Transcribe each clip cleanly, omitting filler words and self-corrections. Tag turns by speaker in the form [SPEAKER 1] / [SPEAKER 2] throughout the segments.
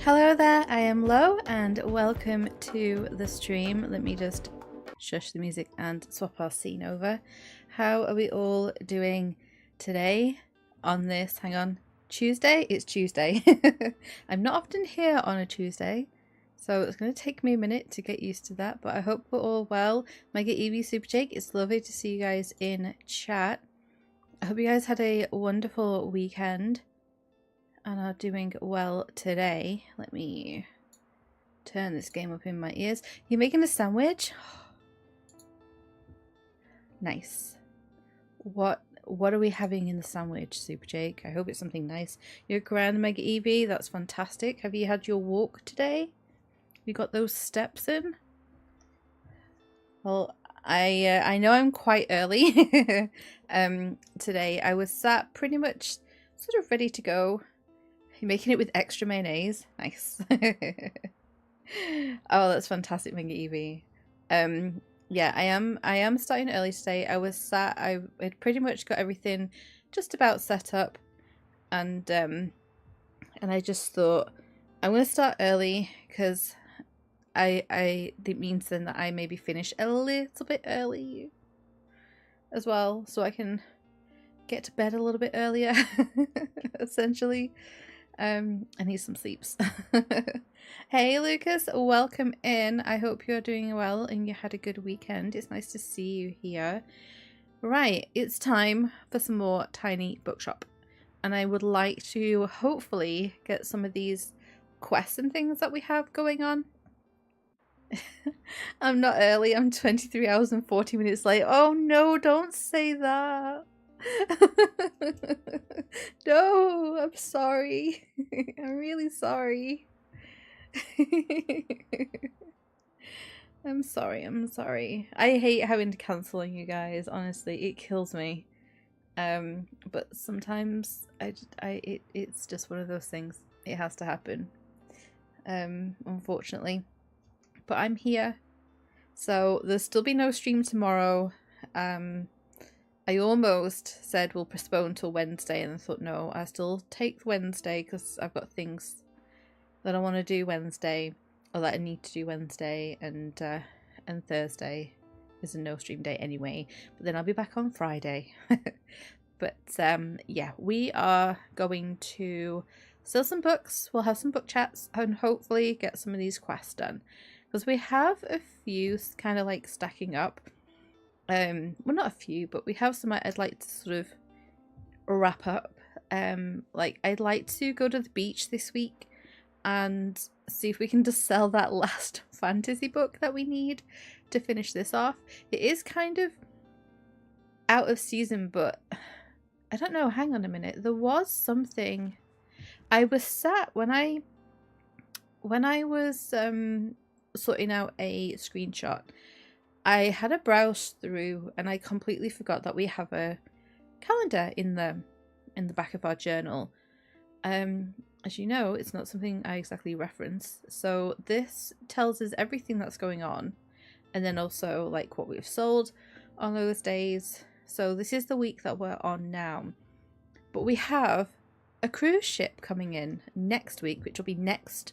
[SPEAKER 1] Hello there, I am Lo and welcome to the stream. Let me just shush the music and swap our scene over. How are we all doing today on this, hang on, Tuesday? It's Tuesday. I'm not often here on a Tuesday, so it's going to take me a minute to get used to that, but I hope we're all well. Mega Evie Super Jake, it's lovely to see you guys in chat. I hope you guys had a wonderful weekend and are doing well today. Let me turn this game up in my ears. You're making a sandwich? Nice. What are we having in the sandwich, Super Jake? I hope it's something nice. You're grand, Mega Evie. That's fantastic. Have you had your walk today? You got those steps in? Well, I know I'm quite early today. I was sat pretty much sort of ready to go. You're making it with extra mayonnaise. Nice. Oh, that's fantastic, Mega Evie. Yeah, I am starting early today. I was sat, I had pretty much got everything just about set up, and I just thought I'm gonna start early because it means then that I maybe finish a little bit early as well, so I can get to bed a little bit earlier. Essentially. I need some sleeps. Hey Lucas, welcome in. I hope you're doing well and you had a good weekend. It's nice to see you here. Right, it's time for some more tiny bookshop. And I would like to hopefully get some of these quests and things that we have going on. I'm not early, I'm 23 hours and 40 minutes late. Oh no, don't say that. No, I'm sorry. I'm really sorry. I'm sorry. I hate having to cancel on you guys, honestly. It kills me. But sometimes it's just one of those things. It has to happen. Unfortunately. But I'm here. So there'll still be no stream tomorrow. I almost said we'll postpone till Wednesday, and I thought no, I still take Wednesday because I've got things that I want to do Wednesday, or that I need to do Wednesday, and Thursday is a no stream day anyway. But then I'll be back on Friday. But yeah, we are going to sell some books. We'll have some book chats and hopefully get some of these quests done because we have a few kind of like stacking up. Well, not a few, but we have some I'd like to sort of wrap up. Like I'd like to go to the beach this week and see if we can just sell that last fantasy book that we need to finish this off. It is kind of out of season, but I don't know, hang on a minute. There was something I was sat when I was sorting out a screenshot. I had a browse through and I completely forgot that we have a calendar in the back of our journal. As you know, it's not something I exactly reference. So this tells us everything that's going on, and then also like what we've sold on those days. So this is the week that we're on now. But we have a cruise ship coming in next week, which will be next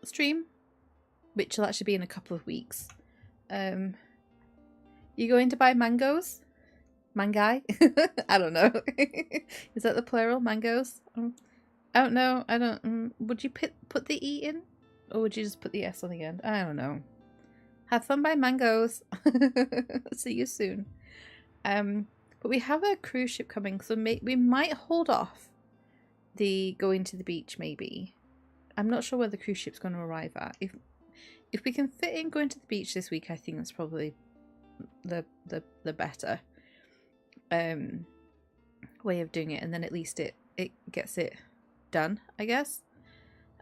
[SPEAKER 1] stream, which will actually be in a couple of weeks. You going to buy mangoes? Mangai? I don't know. Is that the plural? Mangoes? I don't know. I don't. Would you put the E in? Or would you just put the S on the end? I don't know. Have fun buying mangoes. See you soon. But we have a cruise ship coming, so we might hold off the going to the beach maybe. I'm not sure where the cruise ship's going to arrive at. If we can fit in going to the beach this week, I think that's probably the better way of doing it, and then at least it gets it done, I guess.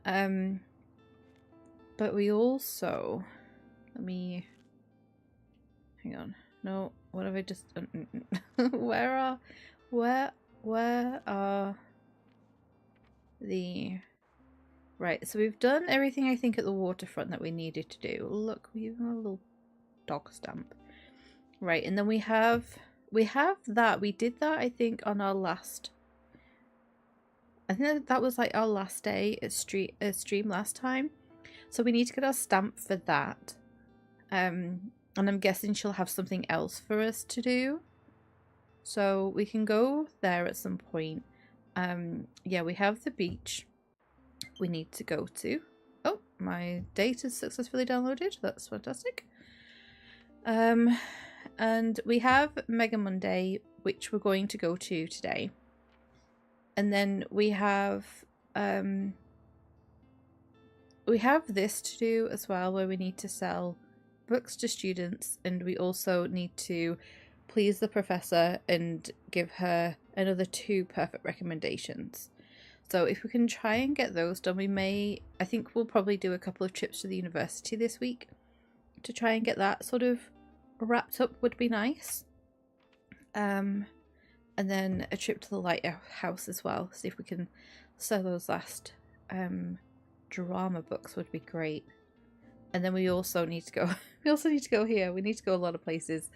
[SPEAKER 1] But we also, let me hang on. No, what have I just where are the right, so we've done everything I think at the waterfront that we needed to do. Look, we have a little dog stamp. Right, and then we have that. We did that, I think, on our last I think that was like our last day at stream last time. So we need to get our stamp for that. And I'm guessing she'll have something else for us to do. So we can go there at some point. Yeah, we have the beach we need to go to. Oh, my data's successfully downloaded. That's fantastic. And we have Mega Monday, which we're going to go to today. And then we have this to do as well, where we need to sell books to students, and we also need to please the professor and give her another 2 perfect recommendations. So if we can try and get those done, I think we'll probably do a couple of trips to the university this week to try and get that sort of wrapped up would be nice. And then a trip to the lighthouse as well. See if we can sell those last drama books would be great. And then we also need to go. We also need to go here. We need to go a lot of places.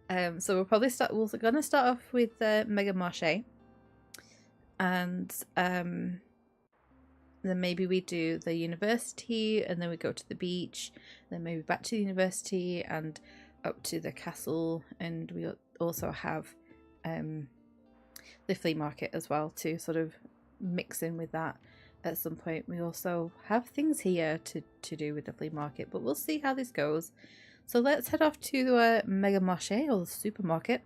[SPEAKER 1] So we'll probably start. We're gonna start off with Mega Marché, and then maybe we do the university, and then we go to the beach, then maybe back to the university and up to the castle, and we also have the flea market as well to sort of mix in with that at some point. We also have things here to do with the flea market, but we'll see how this goes. So let's head off to Mega Marché, or the supermarket.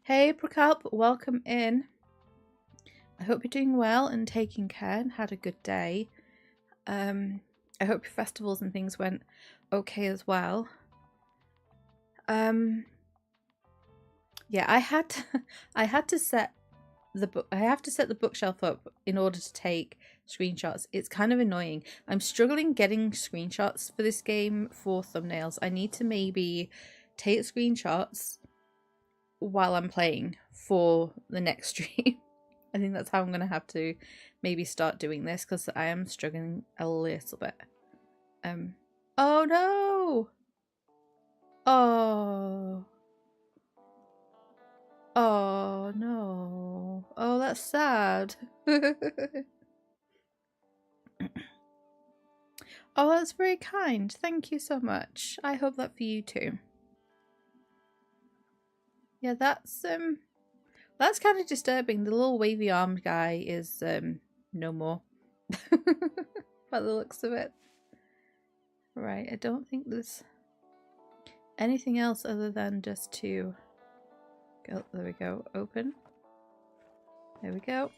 [SPEAKER 1] Hey Prakalp, welcome in. I hope you're doing well and taking care and had a good day. I hope your festivals and things went okay as well. Yeah, I had to set the bookshelf up in order to take screenshots. It's kind of annoying. I'm struggling getting screenshots for this game for thumbnails. I need to maybe take screenshots while I'm playing for the next stream. I think that's how I'm gonna have to maybe start doing this, because I am struggling a little bit. Oh no! Oh. Oh no. Oh, that's sad. Oh, that's very kind. Thank you so much. I hope that for you too. Yeah, that's kind of disturbing. The little wavy armed guy is no more. By the looks of it. Right, I don't think there's anything else other than just to go. There we go. Open. There we go.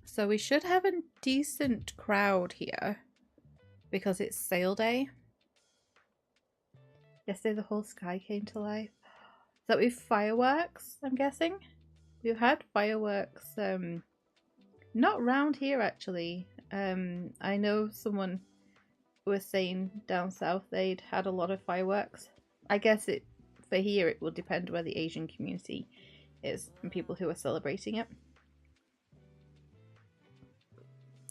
[SPEAKER 1] So we should have a decent crowd here because it's sale day. Yesterday the whole sky came to life. Is that with fireworks, I'm guessing? We've had fireworks, not round here actually. I know someone was saying down south they'd had a lot of fireworks. I guess for here it will depend where the Asian community is and people who are celebrating it.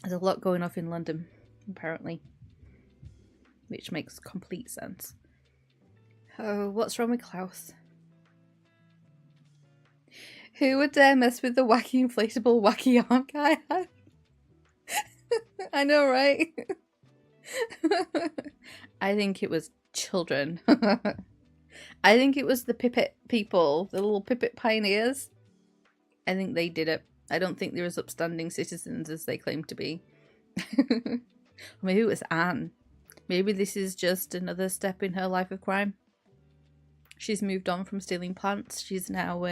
[SPEAKER 1] There's a lot going off in London, apparently, which makes complete sense. Oh, what's wrong with Klaus? Who would dare mess with the wacky inflatable wacky arm guy? I know, right? I think it was children. I think it was the Pipit people, the little Pipit pioneers. I think they did it. I don't think they're as upstanding citizens as they claim to be. Maybe it was Anne. Maybe this is just another step in her life of crime. She's moved on from stealing plants. She's now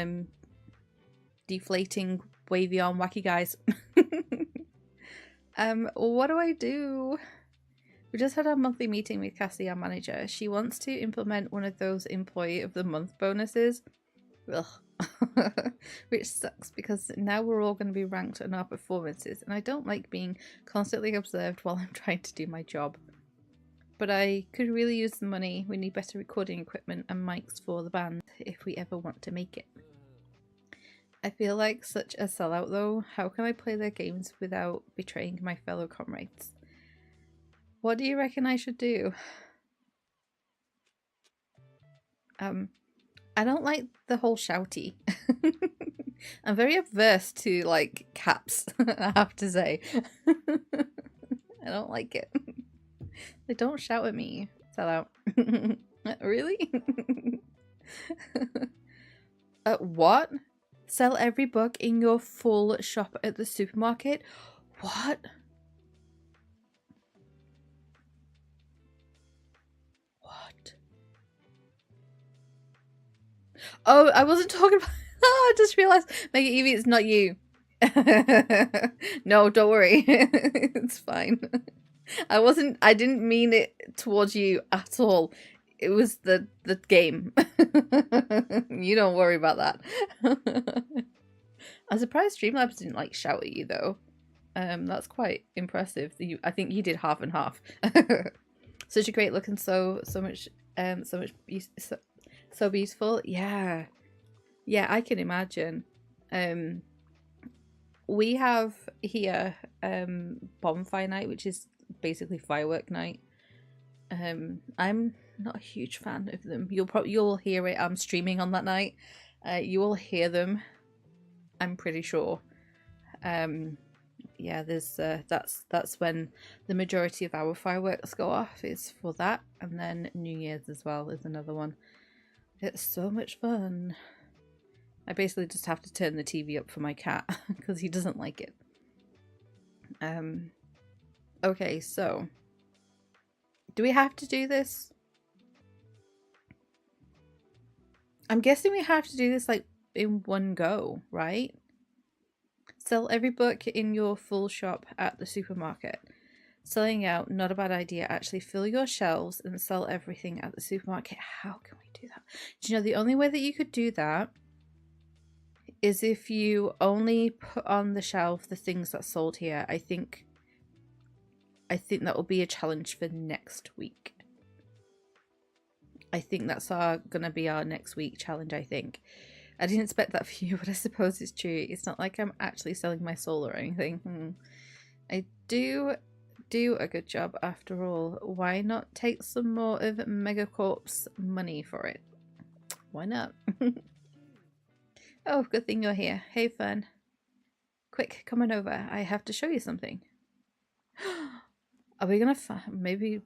[SPEAKER 1] deflating wavy arm wacky guys. What do I do? We just had our monthly meeting with Cassie, our manager. She wants to implement one of those employee of the month bonuses. Ugh. Which sucks because now we're all going to be ranked on our performances, and I don't like being constantly observed while I'm trying to do my job. But I could really use the money. We need better recording equipment and mics for the band if we ever want to make it. I feel like such a sellout though. How can I play their games without betraying my fellow comrades? What do you reckon I should do? I don't like the whole shouty. I'm very averse to like caps, I have to say. I don't like it. They don't shout at me. Sell out. Really? What? Sell every book in your full shop at the supermarket? What? What? Oh, I wasn't talking about... I just realized, Mega Evie, it's not you. No, don't worry. It's fine. I didn't mean it towards you at all. It was the game. You don't worry about that. I'm surprised Streamlabs didn't like shout at you though. That's quite impressive. I think you did half and half. Such a great look and so beautiful. Yeah. Yeah, I can imagine. We have here bonfire night, which is basically firework night. I'm not a huge fan of them. You'll hear it. I'm streaming on that night. You will hear them. I'm pretty sure. Yeah, there's that's when the majority of our fireworks go off. Is for that, and then New Year's as well is another one. It's so much fun. I basically just have to turn the TV up for my cat because he doesn't like it. Okay, so do we have to do this? I'm guessing we have to do this like in one go, right? Sell every book in your full shop at the supermarket. Selling out, not a bad idea. Actually fill your shelves and sell everything at the supermarket. How can we do that? Do you know the only way that you could do that is if you only put on the shelf the things that's sold here. I think that will be a challenge for next week. I think that's gonna be our next week challenge, I think. I didn't expect that for you, but I suppose it's true. It's not like I'm actually selling my soul or anything. I do a good job after all. Why not take some more of Megacorp's money for it? Why not? Oh, good thing you're here. Hey, Fern. Quick, come on over. I have to show you something. Are we gonna maybe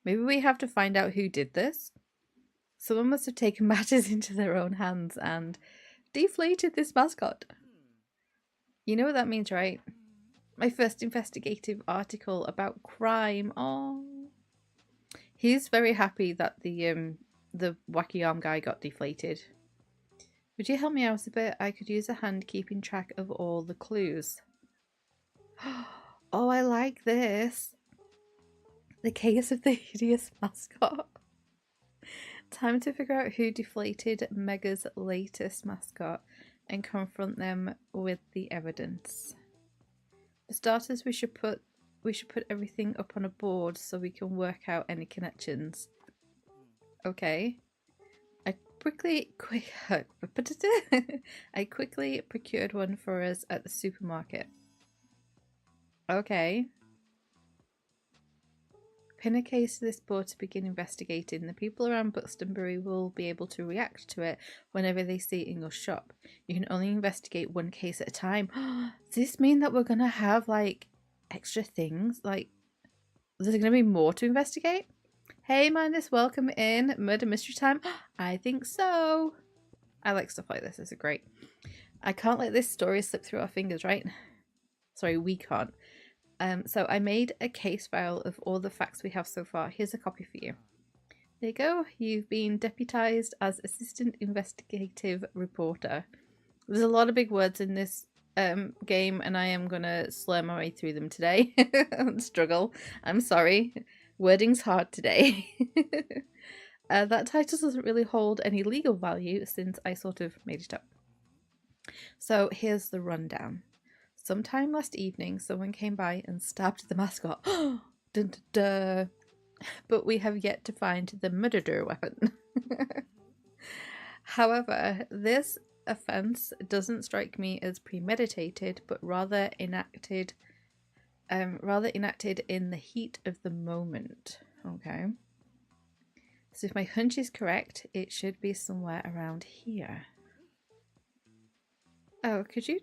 [SPEAKER 1] we have to find out who did this? Someone must have taken matters into their own hands and deflated this mascot. You know what that means, right? My first investigative article about crime. Oh, he's very happy that the wacky arm guy got deflated. Would you help me out a bit? I could use a hand keeping track of all the clues. Oh, I like this. The case of the hideous mascot. Time to figure out who deflated Mega's latest mascot and confront them with the evidence. For starters, we should put everything up on a board so we can work out any connections. Okay. I quickly procured one for us at the supermarket. Okay. Pin a case to this board to begin investigating. The people around Buxtonbury will be able to react to it whenever they see it in your shop. You can only investigate one case at a time. Does this mean that we're gonna have like extra things? Like, is there gonna be more to investigate? Hey, Mindless, welcome in. Murder mystery time? I think so. I like stuff like this. This is great. I can't let this story slip through our fingers, right? Sorry, we can't. So I made a case file of all the facts we have so far. Here's a copy for you. There you go. You've been deputized as Assistant Investigative Reporter. There's a lot of big words in this game, and I am going to slur my way through them today. Struggle. I'm sorry. Wording's hard today. That title doesn't really hold any legal value since I sort of made it up. So here's the rundown. Sometime last evening, someone came by and stabbed the mascot. Dun, dun, dun. But we have yet to find the murder weapon. However, this offense doesn't strike me as premeditated, but rather enacted in the heat of the moment. Okay. So if my hunch is correct, it should be somewhere around here. Oh, could you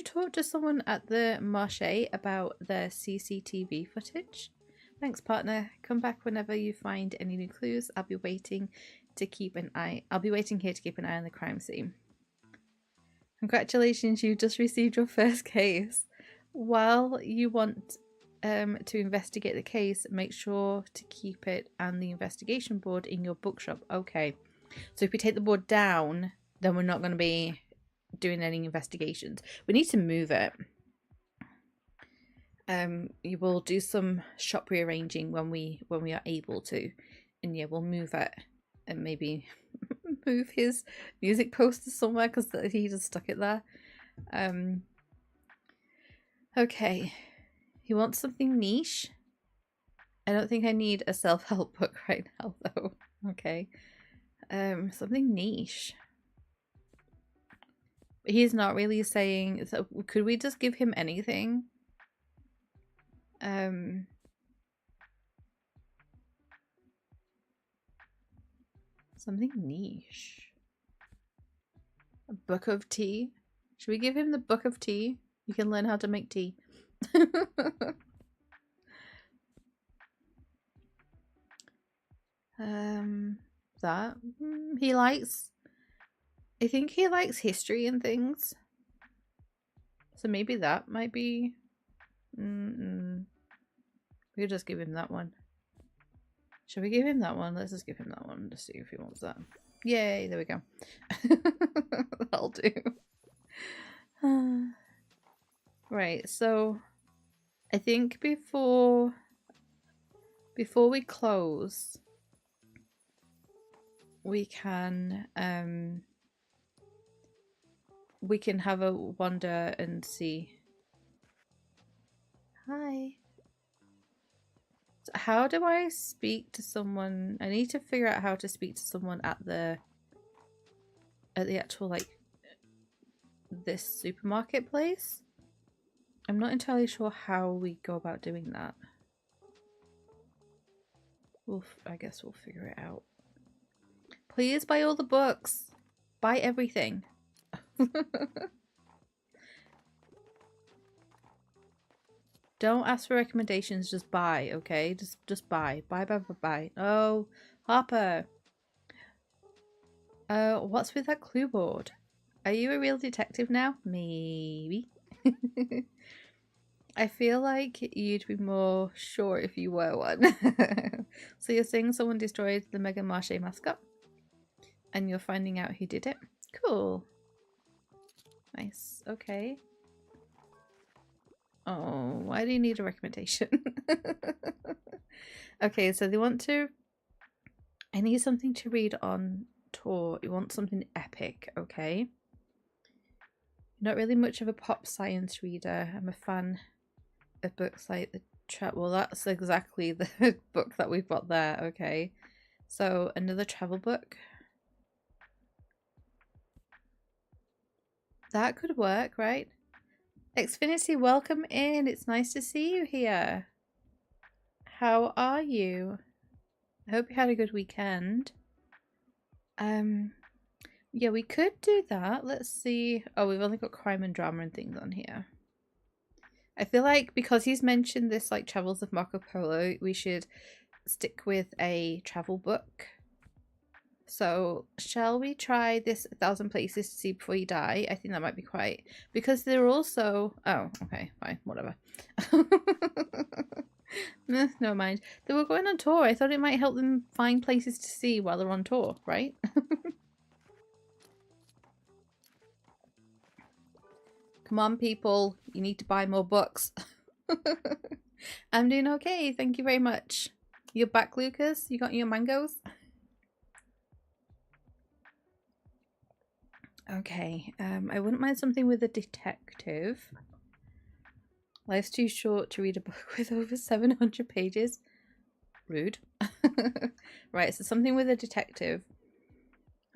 [SPEAKER 1] talk to someone at the marché about their CCTV footage? Thanks, partner. Come back whenever you find any new clues. I'll be waiting here to keep an eye on the crime scene. Congratulations, you just received your first case. While you want to investigate the case, make sure to keep it and the investigation board in your bookshop. Okay. So if we take the board down, then we're not going to be doing any investigations. We need to move it. You will do some shop rearranging when we are able to, and yeah, we'll move it and maybe move his music poster somewhere because he just stuck it there. Okay, he wants something niche. I don't think I need a self-help book right now though. Okay, something niche. He's not really saying, so could we just give him anything? Something niche. A book of tea? Should we give him the book of tea? You can learn how to make tea. That he likes. I think he likes history and things. So maybe that might be. We could just give him that one. Should we give him that one? Let's just give him that one to see if he wants that. Yay, there we go. That'll do. Right, so I think before we close, we can have a wander and see. Hi. So how do I speak to someone? I need to figure out how to speak to someone at the actual, like, this supermarket place. I'm not entirely sure how we go about doing that. I guess we'll figure it out. Please buy all the books. Buy everything. Don't ask for recommendations, just buy, okay? Just buy. Buy. Oh, Harper. What's with that clue board? Are you a real detective now? Maybe. I feel like you'd be more sure if you were one. So you're saying someone destroyed the Mega Marché mascot? And you're finding out who did it? Cool. Nice. Okay. Oh, why do you need a recommendation? Okay, so they want to... I need something to read on tour. You want something epic, okay? Not really much of a pop science reader. I'm a fan of books like the well, that's exactly the book that we've got there, okay? So another travel book. That could work, right? Xfinity, welcome in. It's nice to see you here. How are you? I hope you had a good weekend. Yeah, we could do that. Let's see. Oh, we've only got crime and drama and things on here. I feel like because he's mentioned this, like, Travels of Marco Polo, we should stick with a travel book. So, shall we try this 1,000 Places to See Before You Die? I think that might be quite... Because they're also... Oh, okay, fine, whatever. Never mind. They were going on tour. I thought it might help them find places to see while they're on tour, right? Come on, people. You need to buy more books. I'm doing okay. Thank you very much. You're back, Lucas? You got your mangoes? Okay. I wouldn't mind something with a detective. Life's too short to read a book with over 700 pages. Rude. Right, so something with a detective.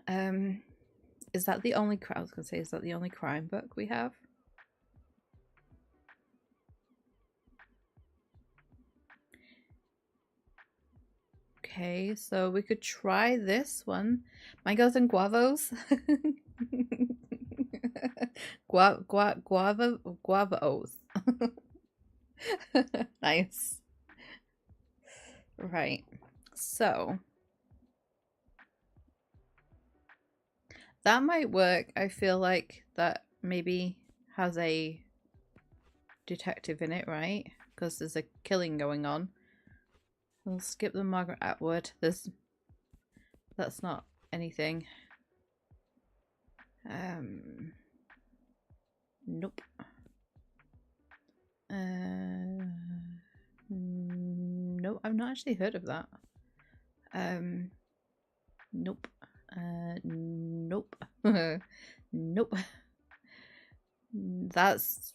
[SPEAKER 1] Is that the only I was gonna say, is that the only crime book we have? Okay, so we could try this one. Mangoes and guavos. Guava oath. Nice. Right. So that might work. I feel like that maybe has a detective in it, right? Because there's a killing going on. We'll skip the Margaret Atwood. That's not anything. Nope. Nope, I've not actually heard of that. Nope. Nope. Nope. That's...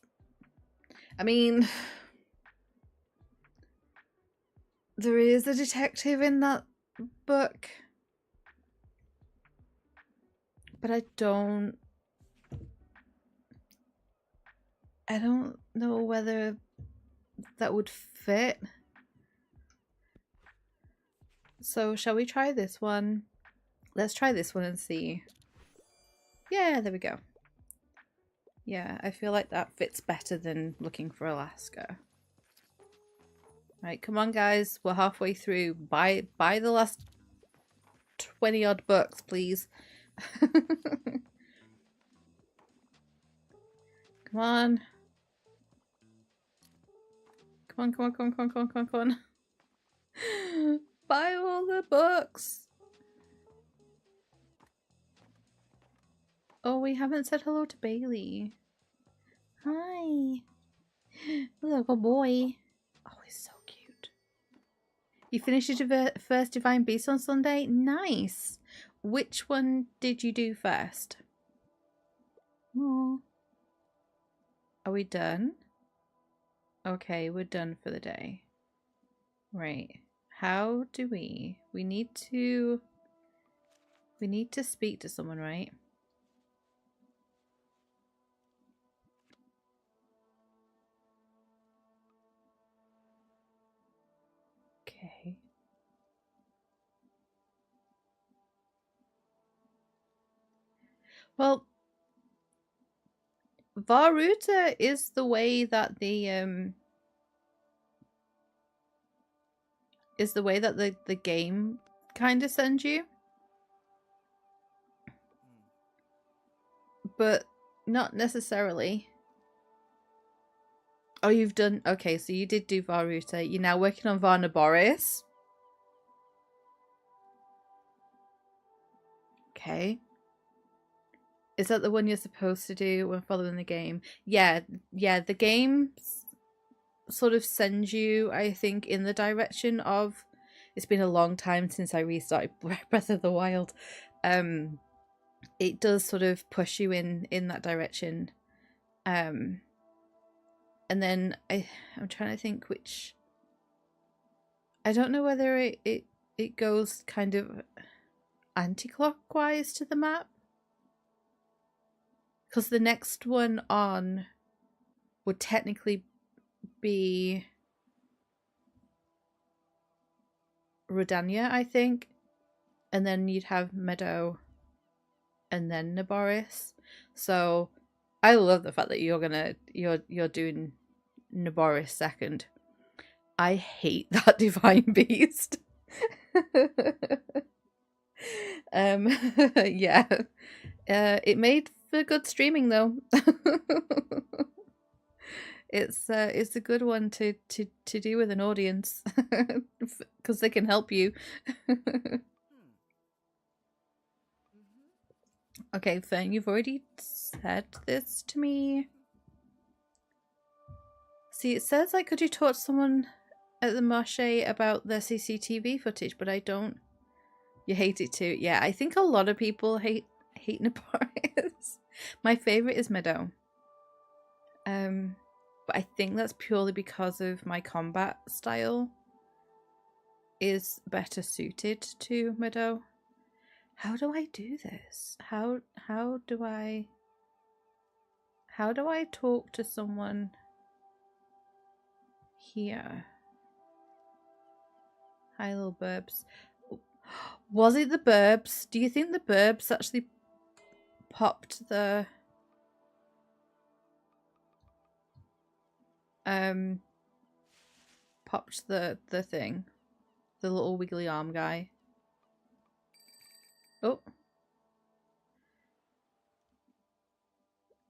[SPEAKER 1] I mean... There is a detective in that book. But I don't know whether that would fit. So shall we try this one? Let's try this one and see. Yeah, there we go. Yeah, I feel like that fits better than looking for Alaska. Right, come on guys, we're halfway through. Buy the last 20 odd books, please. Come on. Come on. Buy all the books. Oh, we haven't said hello to Bailey. Hi. Little boy. Oh, he's so cute. You finished your first Divine Beast on Sunday? Nice. Which one did you do first? Oh. Are we done? Okay, we're done for the day. Right. How do we need to speak to someone, right? Okay. Well, Varuta is the way that the game kind of sends you, but not necessarily. Oh, you've done... Okay, so you did do Varuta. You're now working on Varna Boris. Okay. Is that the one you're supposed to do when following the game? Yeah, the game sort of sends you, I think, in the direction of... It's been a long time since I restarted Breath of the Wild. It does sort of push you in that direction. And then I'm trying to think which... I don't know whether it goes kind of anti-clockwise to the map. Because the next one on would technically be Rodania, I think. And then you'd have Meadow and then Naboris. So I love the fact that you're doing Naboris second. I hate that Divine Beast. Yeah. It made for good streaming though. It's a good one to do with an audience because they can help you. Okay, Fern, you've already said this to me. See, it says like, could you talk to someone at the marché about their CCTV footage, but I don't. You hate it too. Yeah, I think a lot of people hate Naboris. My favorite is Meadow. But I think that's purely because of my combat style is better suited to Meadow. How do I do this? How do I talk to someone here? Hi, little burbs. Was it the burbs? Do you think the burbs actually popped the... popped the thing, the little wiggly arm guy. Oh,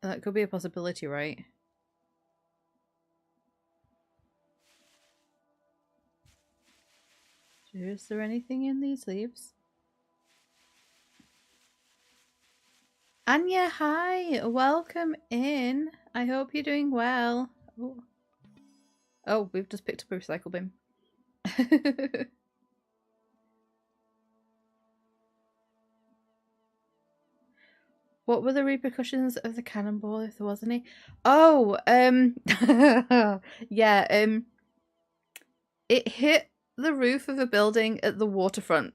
[SPEAKER 1] that could be a possibility, right? Is there anything in these leaves? Anya, hi! Welcome in. I hope you're doing well. Oh, we've just picked up a recycle bin. What were the repercussions of the cannonball if there was any? Oh, yeah, it hit the roof of a building at the waterfront.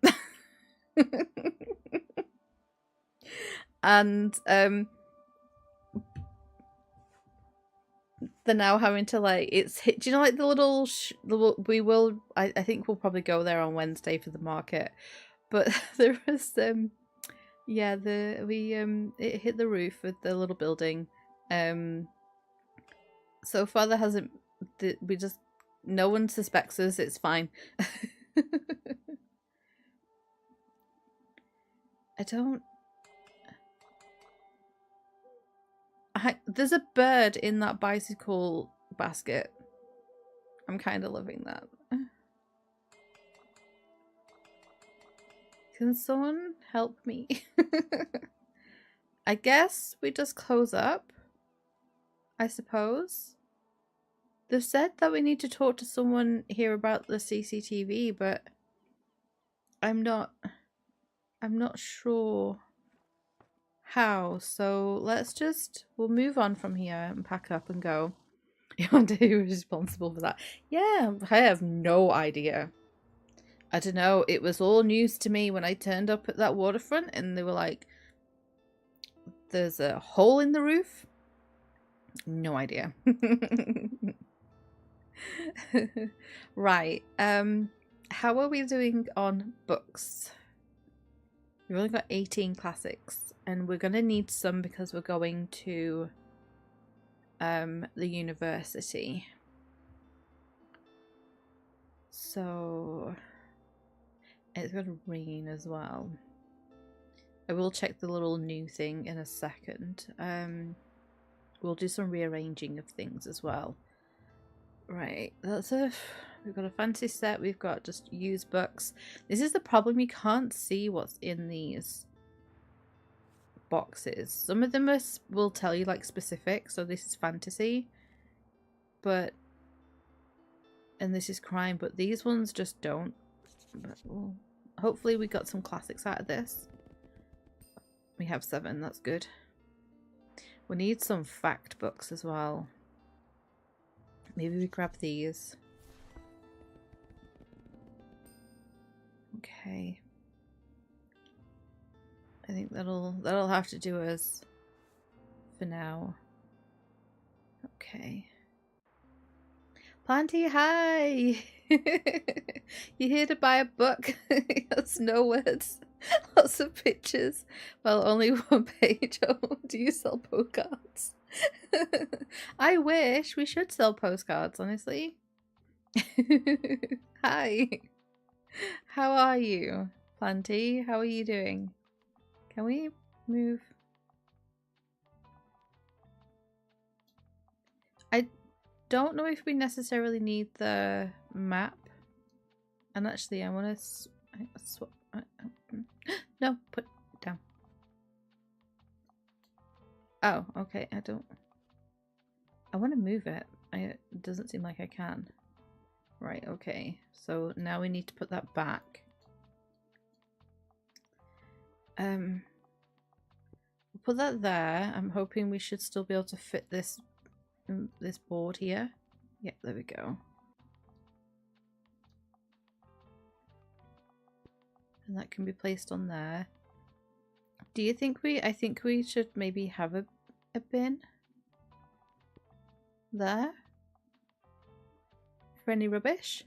[SPEAKER 1] And they're now having to, like, it's hit, do you know, like the little we will, I think we'll probably go there on Wednesday for the market, but there was yeah, it hit the roof of the little building. So far there hasn't, no one suspects us, it's fine. There's a bird in that bicycle basket. I'm kind of loving that. Can someone help me? I guess we just close up, I suppose. They've said that we need to talk to someone here about the CCTV, but I'm not sure how. So we'll move on from here and pack up and go. You wonder who was responsible for that? Yeah, I have no idea. I don't know. It was all news to me when I turned up at that waterfront and they were like, there's a hole in the roof. No idea. Right. How are we doing on books? We've only got 18 classics and we're going to need some because we're going to the university. So it's going to rain as well. I will check the little new thing in a second. We'll do some rearranging of things as well. Right, we've got a fantasy set, we've got just used books. This is the problem, you can't see what's in these boxes. Some of them will tell you like specific, so this is fantasy, and this is crime, but these ones just don't. But hopefully we got some classics out of this. We have 7, that's good. We need some fact books as well. Maybe we grab these. Okay. I think that'll have to do us for now. Okay. Planty, hi! You here to buy a book? That's no words. Lots of pictures. Well, only one page. Oh, do you sell postcards? I wish we should sell postcards, honestly. Hi. How are you, Planty? How are you doing? Can we move? I don't know if we necessarily need the map. And actually, I want to swap. No, put it down. Oh, okay. I want to move it. It doesn't seem like I can. Right, okay. So now we need to put that back. We'll put that there. I'm hoping we should still be able to fit this board here. Yep, there we go. And that can be placed on there. Do you think I think we should maybe have a bin there for any rubbish?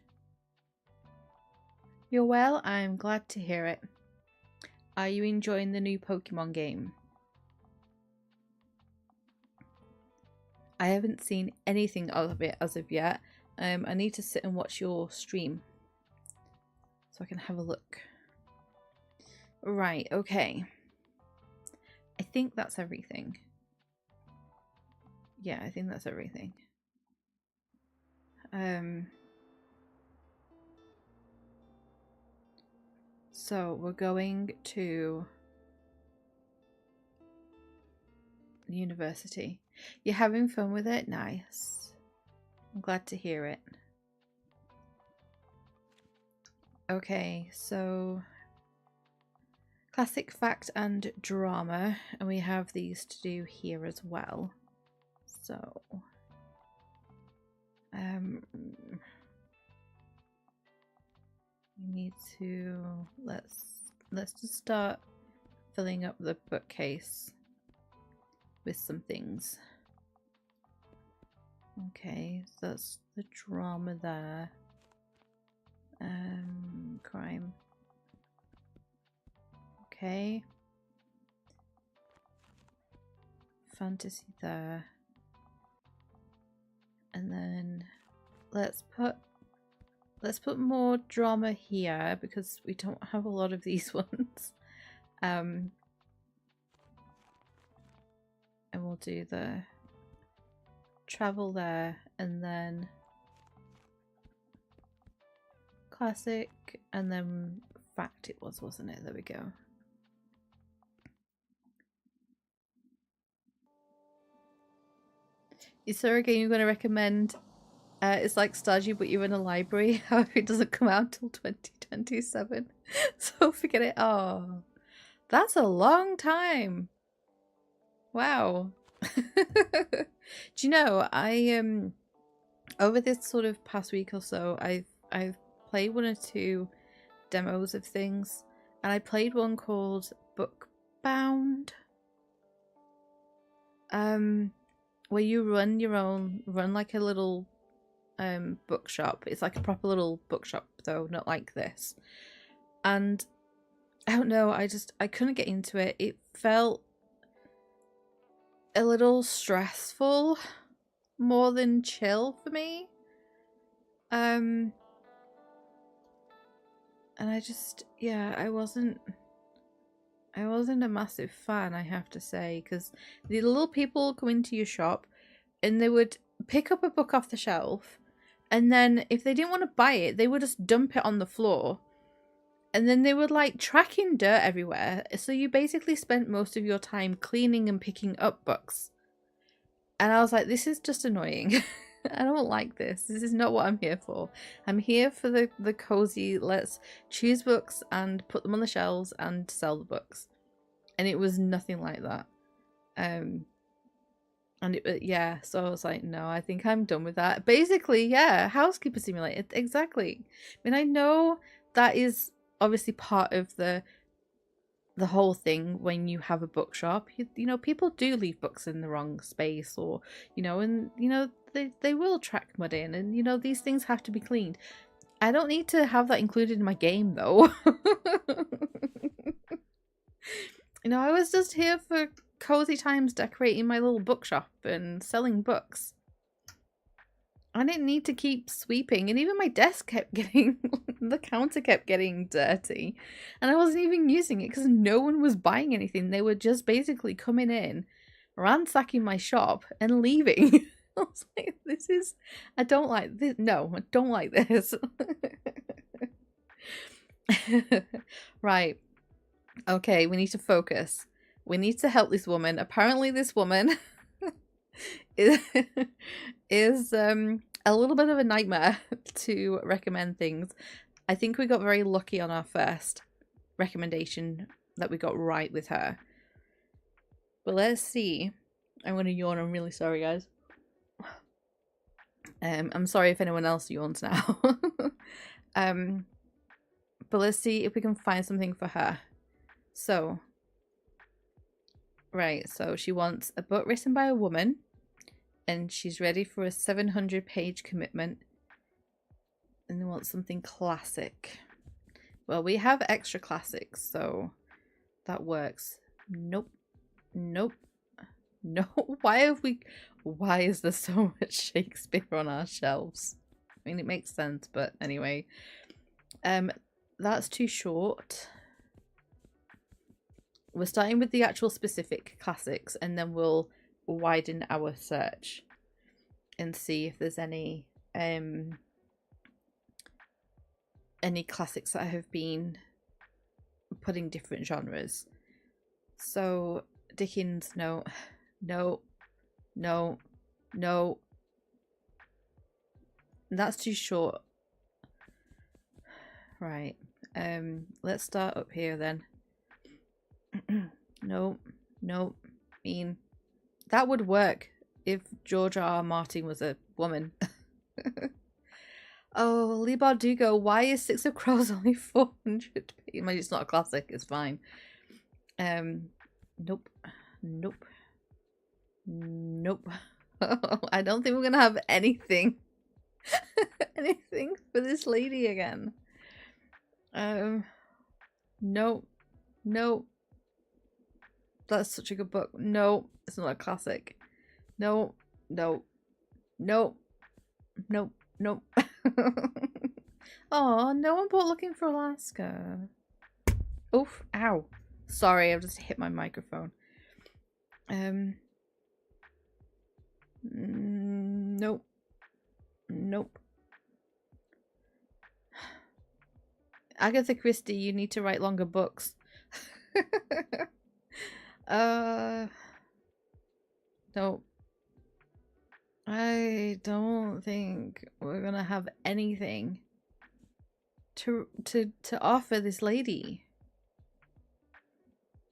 [SPEAKER 1] You're well? I'm glad to hear it. Are you enjoying the new Pokemon game? I haven't seen anything of it as of yet. I need to sit and watch your stream so I can have a look. Right, okay. I think that's everything. Yeah, I think that's everything. So we're going to university. You're having fun with it? Nice. I'm glad to hear it. Okay, so classic, fact and drama, and we have these to do here as well. So we need to let's just start filling up the bookcase with some things. Okay, so that's the drama there. Crime. Okay. Fantasy there. And then let's put more drama here because we don't have a lot of these ones. And we'll do the travel there, and then classic, and then fact it was, wasn't it? There we go. Is there a game you're going to recommend? It's like Stardew, but you're in a library. However, it doesn't come out till 2027. So forget it. Oh, that's a long time. Wow. Do you know, I over this sort of past week or so, I've played 1 or 2 demos of things, and I played one called Bookbound, where you run like a little bookshop. It's like a proper little bookshop though, not like this. And I don't know, I couldn't get into it. It felt a little stressful more than chill for me. And I just, yeah, I wasn't a massive fan, I have to say, because the little people come into your shop and they would pick up a book off the shelf, and then if they didn't want to buy it, they would just dump it on the floor, and then they would like tracking dirt everywhere. So you basically spent most of your time cleaning and picking up books. And I was like, this is just annoying. I don't like this. This is not what I'm here for. I'm here for the cozy, let's choose books and put them on the shelves and sell the books. And it was nothing like that. And it, yeah, so I was like, no, I think I'm done with that. Basically, yeah, housekeeper simulator, exactly. I mean, I know that is obviously part of the whole thing when you have a bookshop. You know, people do leave books in the wrong space, or and they will track mud in, and these things have to be cleaned. I don't need to have that included in my game though. I was just here for cozy times, decorating my little bookshop and selling books. I didn't need to keep sweeping, and even my desk kept getting, the counter kept getting dirty, and I wasn't even using it because no one was buying anything. They were just basically coming in, ransacking my shop, and leaving. I was like, I don't like this. No, I don't like this. Right. Okay, we need to focus. We need to help this woman. Apparently this woman is a little bit of a nightmare to recommend things. I think we got very lucky on our first recommendation that we got right with her. But let's see. I'm going to yawn. I'm really sorry, guys. I'm sorry if anyone else yawns now. But let's see if we can find something for her. So, right, so she wants a book written by a woman, and she's ready for a 700-page commitment, and they want something classic. Well, we have extra classics, so that works. Nope. Nope. No, why is there so much Shakespeare on our shelves? I mean, it makes sense, but anyway. That's too short. We're starting with the actual specific classics, and then we'll widen our search and see if there's any classics that have been putting different genres. So Dickens, no, no, no, no. That's too short. Right. Let's start up here then. No, no. I mean, that would work if George R. R. Martin was a woman. Oh, Lee Bardugo, why is Six of Crows only 400? I mean, it's not a classic, it's fine. Nope. Nope. Nope. I don't think we're gonna have anything. Anything for this lady again. No. No. That's such a good book. No, it's not a classic. No. No. No. Nope. Nope. Oh, no one bought Looking for Alaska. Oof. Ow. Sorry, I've just hit my microphone. Nope. Nope. Agatha Christie, you need to write longer books. No. I don't think we're gonna have anything to offer this lady.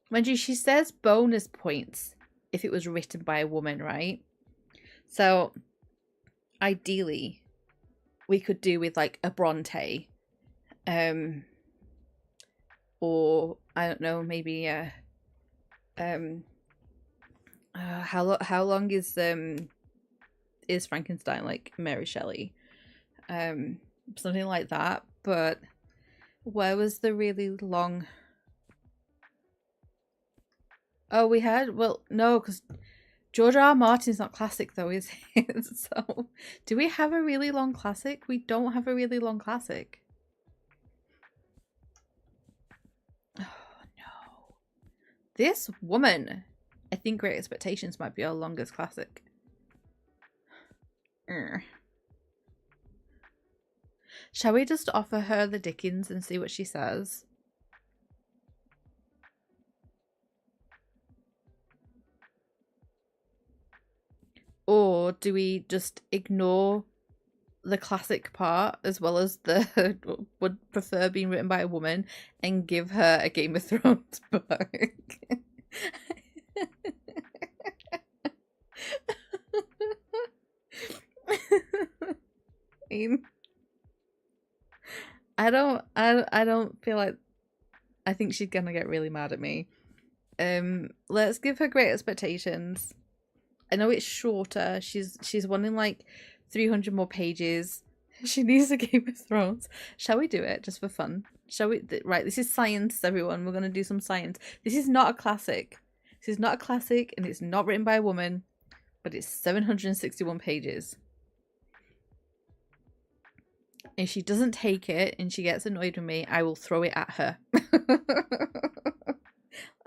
[SPEAKER 1] Mind you, she says bonus points if it was written by a woman, right? So ideally we could do with like a Bronte, or I don't know, maybe how long is Frankenstein, like Mary Shelley? Something like that. But where was the really long? Oh, we had, well, no, because George R. R. Martin's not classic though, is it? So do we have a really long classic? We don't have a really long classic. Oh no. This woman. I think Great Expectations might be our longest classic. Shall we just offer her the Dickens and see what she says? Or do we just ignore the classic part as well as the would prefer being written by a woman and give her a Game of Thrones book? I don't feel like, I think she's gonna get really mad at me. Let's give her Great Expectations. I know it's shorter. She's wanting like 300 more pages. She needs a Game of Thrones. Shall we do it just for fun? Shall we? Right, this is science, everyone. We're gonna do some science. This is not a classic. This is not a classic, and it's not written by a woman, but it's 761 pages. If she doesn't take it and she gets annoyed with me, I will throw it at her.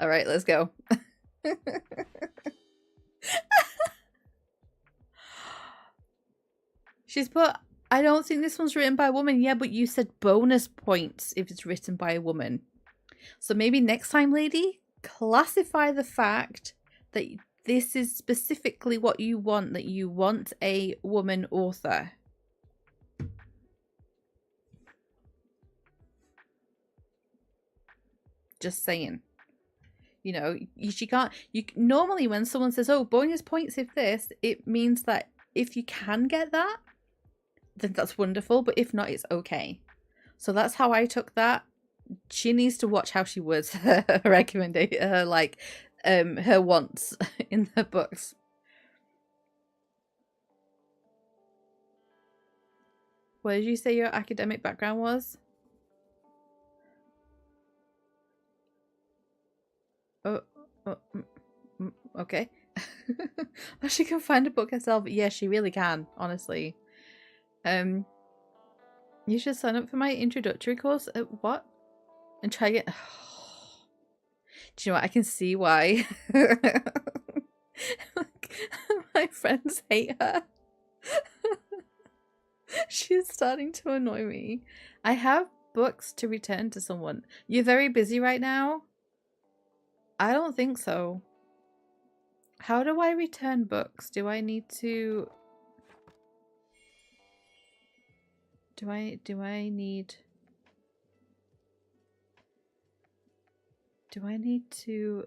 [SPEAKER 1] All right, let's go. She's put, I don't think this one's written by a woman. Yeah, but you said bonus points if it's written by a woman. So maybe next time, lady, classify the fact that this is specifically what you want, that you want a woman author. Just saying. You know, she can't, normally when someone says, oh, bonus points if this, it means that if you can get that, then that's wonderful, but if not, it's okay. So that's how I took that. She needs to watch how she words her recommendation, her like her wants in the books. What did you say your academic background was? Okay. Oh, she can find a book herself. Yeah, she really can, honestly. You should sign up for my introductory course. What? And try it. Do you know what? I can see why. My friends hate her. She's starting to annoy me. I have books to return to someone. You're very busy right now? I don't think so. How do I return books? Do I need to... Do I need to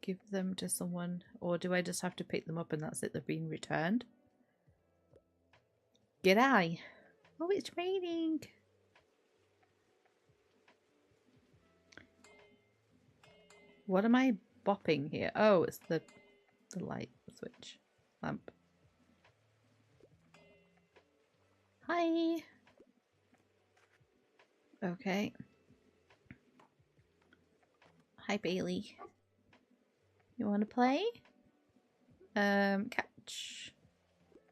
[SPEAKER 1] give them to someone, or do I just have to pick them up and that's it, they're being returned? G'day. Oh, it's raining. What am I bopping here? Oh, it's the light switch lamp. Hi. Okay. Hi, Bailey. You want to play? Catch.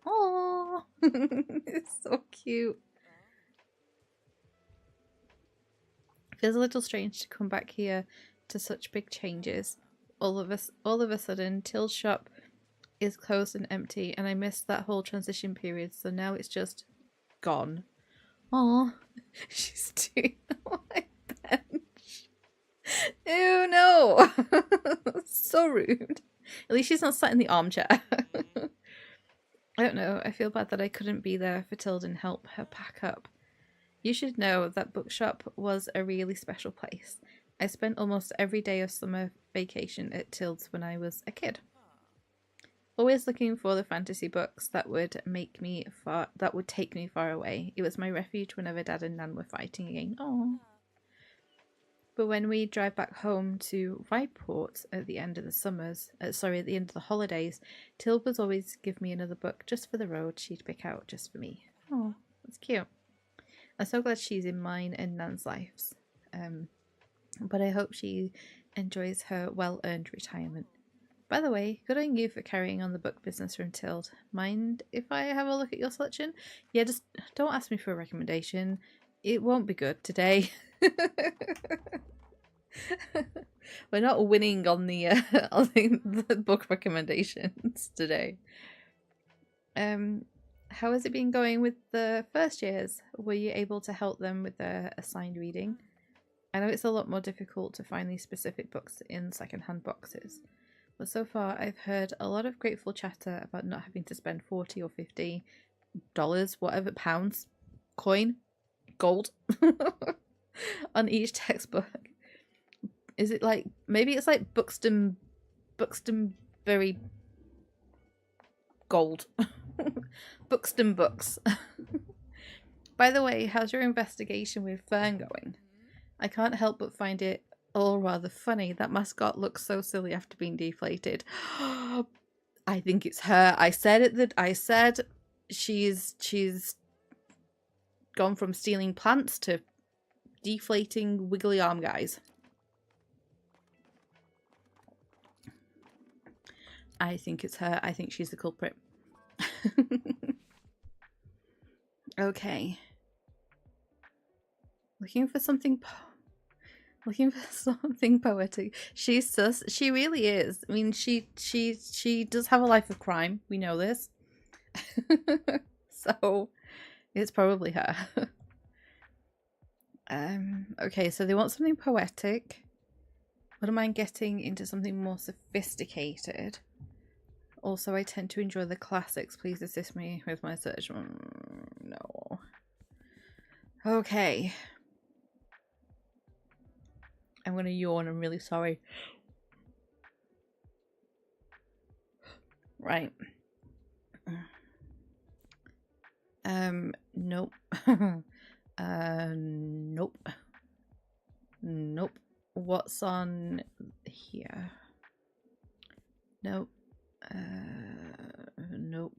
[SPEAKER 1] Oh, it's so cute. Feels a little strange to come back here to such big changes. All of a sudden, Till's shop is closed and empty, and I missed that whole transition period. So now it's just gone. Oh, she's doing on my bench. Ew, no. So rude. At least she's not sat in the armchair. I don't know. I feel bad that I couldn't be there for Tilda and help her pack up. You should know that Bookshop was a really special place. I spent almost every day of summer vacation at Tilde's when I was a kid. Always looking for the fantasy books that would take me far away. It was my refuge whenever Dad and Nan were fighting again. Oh. But when we drive back home to Rydeport at the end of the end of the holidays, Tilde would always give me another book just for the road she'd pick out just for me. Oh, that's cute. I'm so glad she's in mine and Nan's lives. But I hope she enjoys her well-earned retirement. By the way, good on you for carrying on the book business from Tilde. Mind if I have a look at your selection? Yeah, just don't ask me for a recommendation. It won't be good today. We're not winning on the the book recommendations today. How has it been going with the first years? Were you able to help them with their assigned reading? I know it's a lot more difficult to find these specific books in secondhand boxes, but so far I've heard a lot of grateful chatter about not having to spend $40 or $50, whatever, pounds, coin, gold, on each textbook. Is it like, maybe it's like Buxton very gold. Buxton books. By the way, how's your investigation with Fern going? I can't help but find it all rather funny. That mascot looks so silly after being deflated. I think it's her. I said she's gone from stealing plants to deflating wiggly arm guys. I think it's her. I think she's the culprit. Okay. Looking for something poetic. She's sus. She really is. I mean, she does have a life of crime. We know this. So it's probably her. Okay, so they want something poetic. Wouldn't mind getting into something more sophisticated. Also, I tend to enjoy the classics. Please assist me with my search. No. Okay. I'm gonna yawn. I'm really sorry. Right. Nope. Nope. Nope. What's on here? Nope. Nope.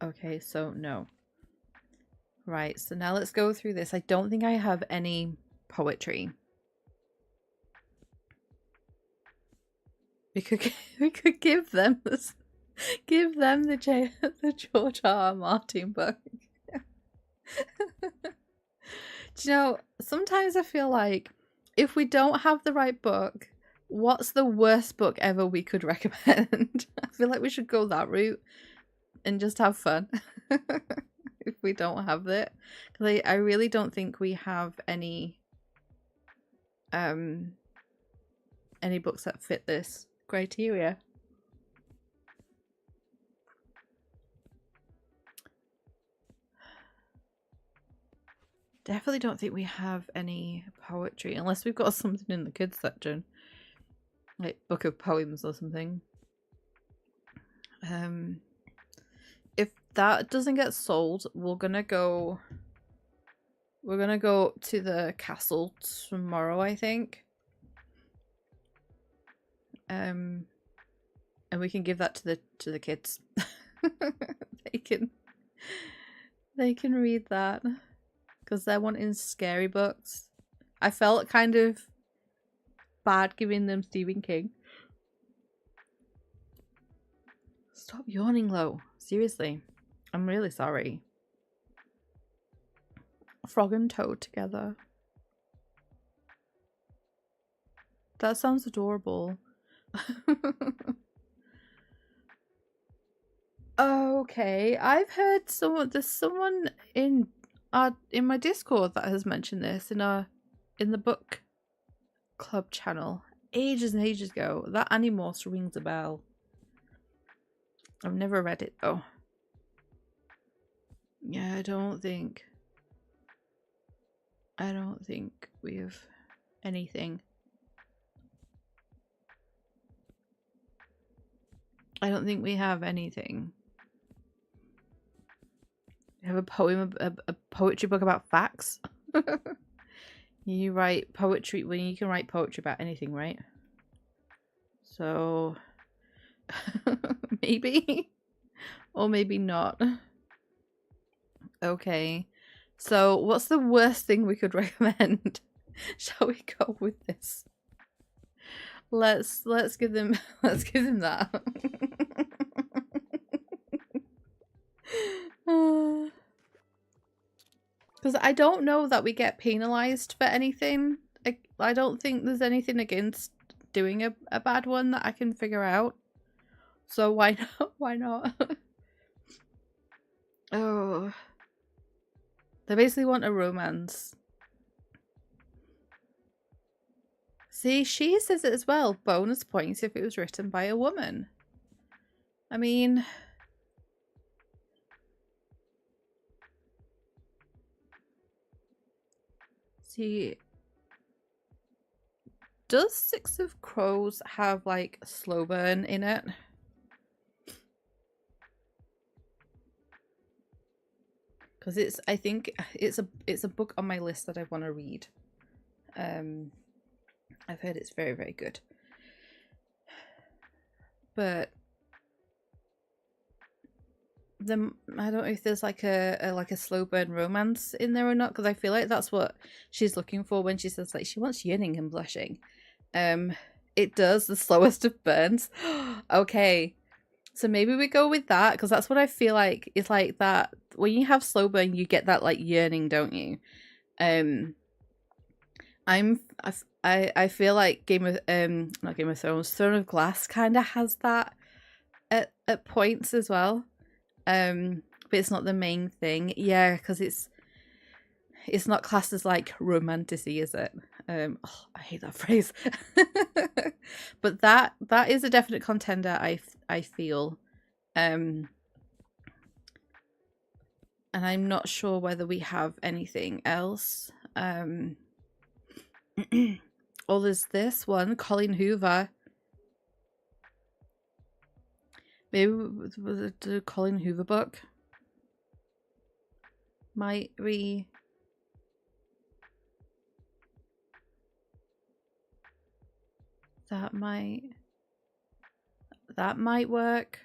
[SPEAKER 1] Okay, so no. Right, so now let's go through this. I don't think I have any poetry. We could we could give them this, give them the George R. Martin book. Do you know, sometimes I feel like if we don't have the right book, what's the worst book ever we could recommend? I feel like we should go that route and just have fun if we don't have it. Because I really don't think we have any books that fit this criteria. Definitely don't think we have any poetry, unless we've got something in the kids section, like book of poems or something. If that doesn't get sold, we're gonna go to the castle tomorrow, I think. And we can give that to the kids. they can read that. Because they're wanting scary books. I felt kind of bad giving them Stephen King. Stop yawning, Lo. Seriously. I'm really sorry. Frog and Toad together. That sounds adorable. Okay, I've heard there's someone in my Discord that has mentioned this in the book club channel ages and ages ago. That Animorphs rings a bell. I've never read it though. Yeah, I don't think we have anything. I don't think we have anything. We have a poetry book about facts. You write poetry when you can write poetry about anything, right? So maybe, or maybe not. Okay, so what's the worst thing we could recommend? Shall we go with this? Let's give them that. Because I don't know that we get penalized for anything. I don't think there's anything against doing a bad one that I can figure out. So why not? Why not? Oh. They basically want a romance. See, she says it as well. Bonus points if it was written by a woman. I mean... See... Does Six of Crows have, like, a slow burn in it? Because I think it's a book on my list that I want to read. I've heard it's very, very good. But I don't know if there's like a slow burn romance in there or not, because I feel like that's what she's looking for when she says like she wants yearning and blushing. It does the slowest of burns. Okay. So maybe we go with that, because that's what I feel like. It's like that when you have slow burn, you get that like yearning, don't you? I feel like not Game of Thrones, Throne of Glass kind of has that at points as well. But it's not the main thing. Yeah, because it's not classed as like romanticy, is it? Oh, I hate that phrase. But that is a definite contender, I feel. And I'm not sure whether we have anything else. Oh, there's this one, Colleen Hoover. Maybe was it the Colleen Hoover book? Might we... That might work.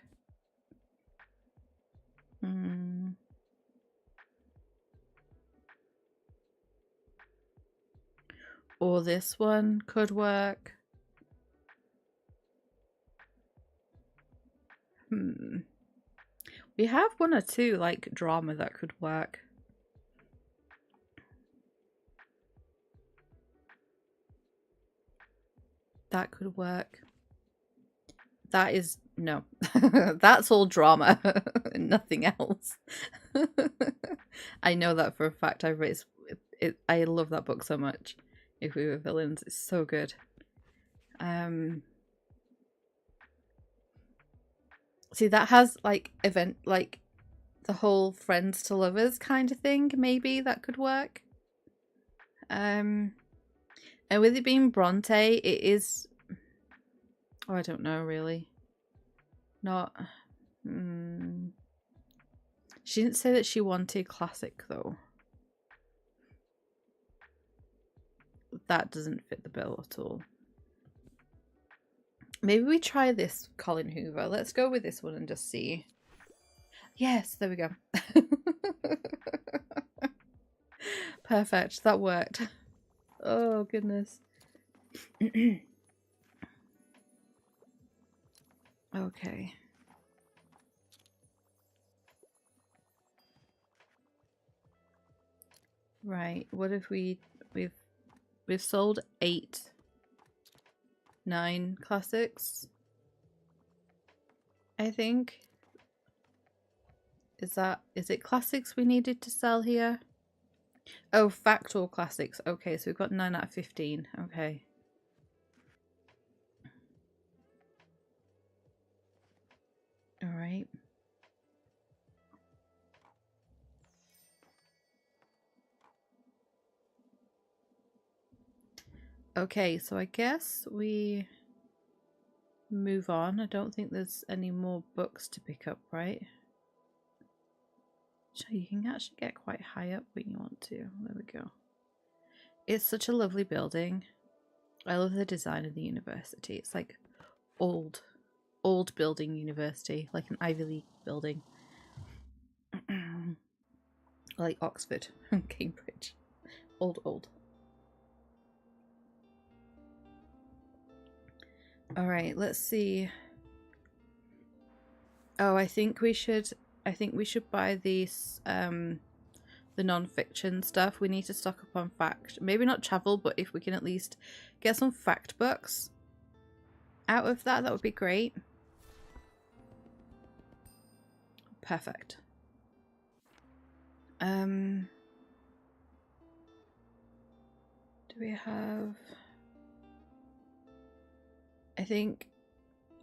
[SPEAKER 1] Or this one could work. We have one or two like drama that could work. That could work. That is no. That's all drama and nothing else. I know that for a fact. I've read it. I love that book so much. If We Were Villains, it's so good. See, that has like event, like the whole friends to lovers kind of thing. Maybe that could work. And with it being Bronte, it is. Oh, I don't know really. Not. She didn't say that she wanted classic though. That doesn't fit the bill at all. Maybe we try this Colin Hoover. Let's go with this one and just see. Yes, there we go. Perfect. That worked. Oh, goodness. Okay. Right. What if we've sold 9 classics, I think. Is it classics we needed to sell here? Oh, factual classics. Okay, so we've got 9 out of 15. Okay. All right. Okay, so I guess we move on. I don't think there's any more books to pick up, right? So you can actually get quite high up when you want to. There we go. It's such a lovely building. I love the design of the university. It's like old building university, like an Ivy League building. Like Oxford and Cambridge. Old. Alright, let's see. Oh, I think we should buy these the non-fiction stuff. We need to stock up on fact. Maybe not travel, but if we can at least get some fact books out of that, that would be great. Perfect. Do we have... I think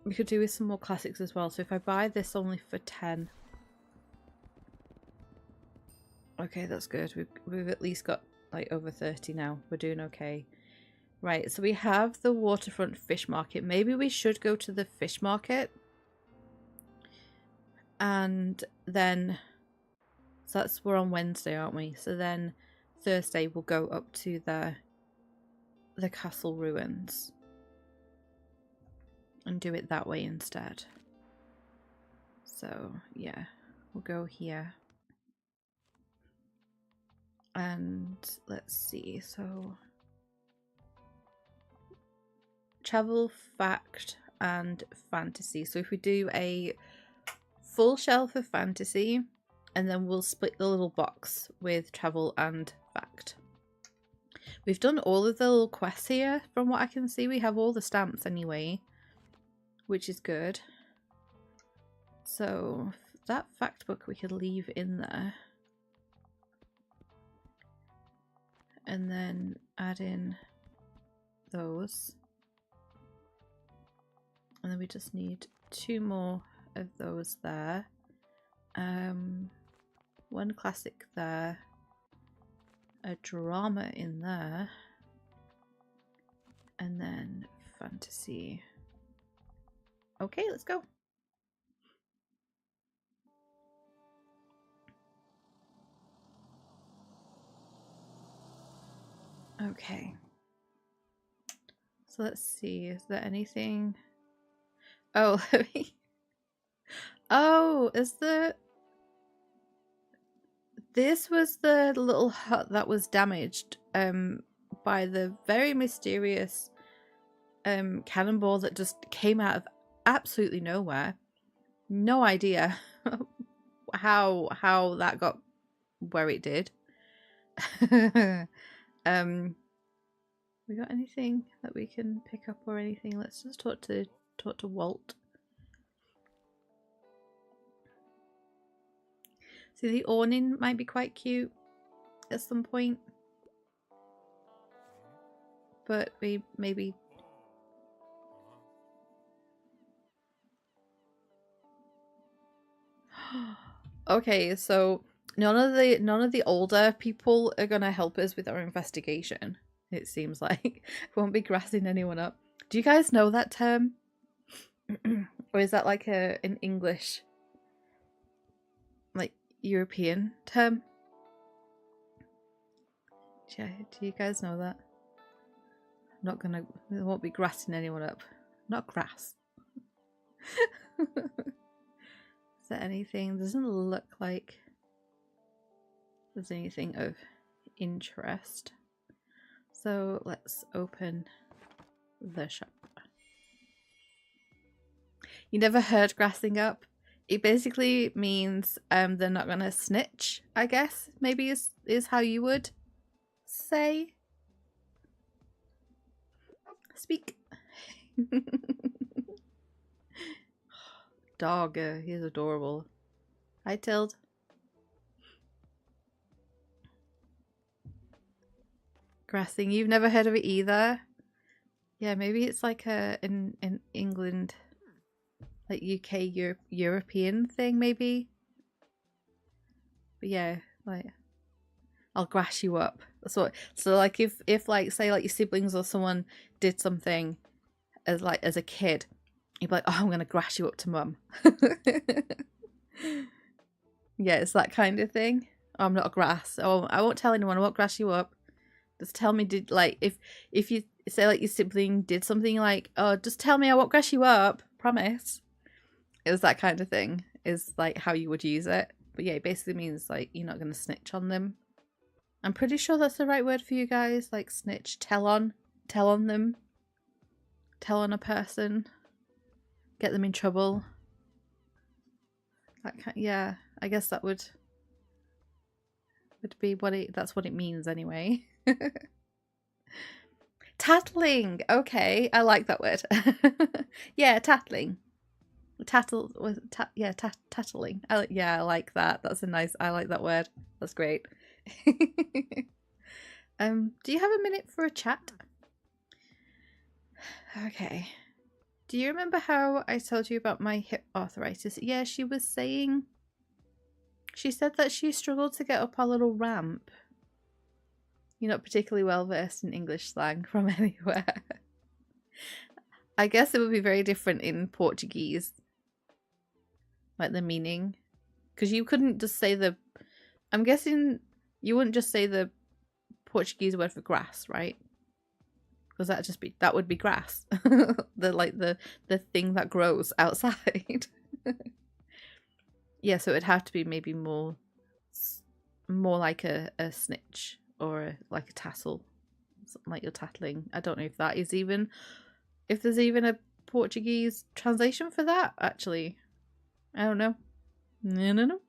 [SPEAKER 1] we could do with some more classics as well. So if I buy this only for 10... Okay, that's good. We've at least got like over 30 now. We're doing okay. Right, so we have the waterfront fish market. Maybe we should go to the fish market. And then... So we're on Wednesday, aren't we? So then Thursday we'll go up to the castle ruins. And do it that way instead. So, yeah. We'll go here. And let's see, so travel, fact, and fantasy. So if we do a full shelf of fantasy, and then we'll split the little box with travel and fact. We've done all of the little quests here, from what I can see. We have all the stamps anyway, which is good. So that fact book we could leave in there. And then add in those. And then we just need 2 more of those there. 1 classic there. A drama in there. And then fantasy. Okay, let's go. Okay. So let's see, is there anything? Oh, oh, this was the little hut that was damaged by the very mysterious cannonball that just came out of absolutely nowhere. No idea how that got where it did. We got anything that we can pick up or anything? Let's just talk to Walt. See, the awning might be quite cute at some point, but we maybe. Okay, so none of the older people are gonna help us with our investigation. It seems like we won't be grassing anyone up. Do you guys know that term, or is that like an English, like European term? Yeah, do you guys know that? I'm not gonna. We won't be grassing anyone up. Not grass. Is there anything? Doesn't look like there's anything of interest. So let's open the shop. You never heard grassing up? It basically means they're not gonna snitch, I guess. Maybe is how you would say. Speak. Dog, he's adorable. Hi, Tild. Grassing, you've never heard of it either? Yeah, maybe it's like in England, like UK European thing, maybe. But yeah, like I'll grass you up. That's what. So like if like say like your siblings or someone did something as a kid, you'd be like, oh, I'm gonna grass you up to mum. Yeah, it's that kind of thing. Oh, I'm not a grass. Oh, I won't tell anyone. I won't grass you up. Just tell me, did like if you say like your sibling did something like, oh, just tell me, I won't grass you up. Promise. It was that kind of thing. Is like how you would use it. But yeah, it basically means like you're not gonna snitch on them. I'm pretty sure that's the right word for you guys. Like snitch, tell on them, tell on a person, get them in trouble. Yeah, I guess that would be that's what it means anyway. Tattling. Okay, I like that word. Yeah, tattling. Tattle was tattling. I like that. That's a nice. I like that word. That's great. Do you have a minute for a chat? Okay. Do you remember how I told you about my hip arthritis? Yeah, she was saying. She said that she struggled to get up our little ramp. You're not particularly well versed in English slang from anywhere. I guess it would be very different in Portuguese. Like the meaning. Because you couldn't just say the... I'm guessing you wouldn't just say the Portuguese word for grass, right? Because that would be grass. the thing that grows outside. Yeah, so it'd have to be maybe more like a snitch or like a tassel. Something like you're tattling. I don't know if that is even... If there's even a Portuguese translation for that, actually. I don't know. No.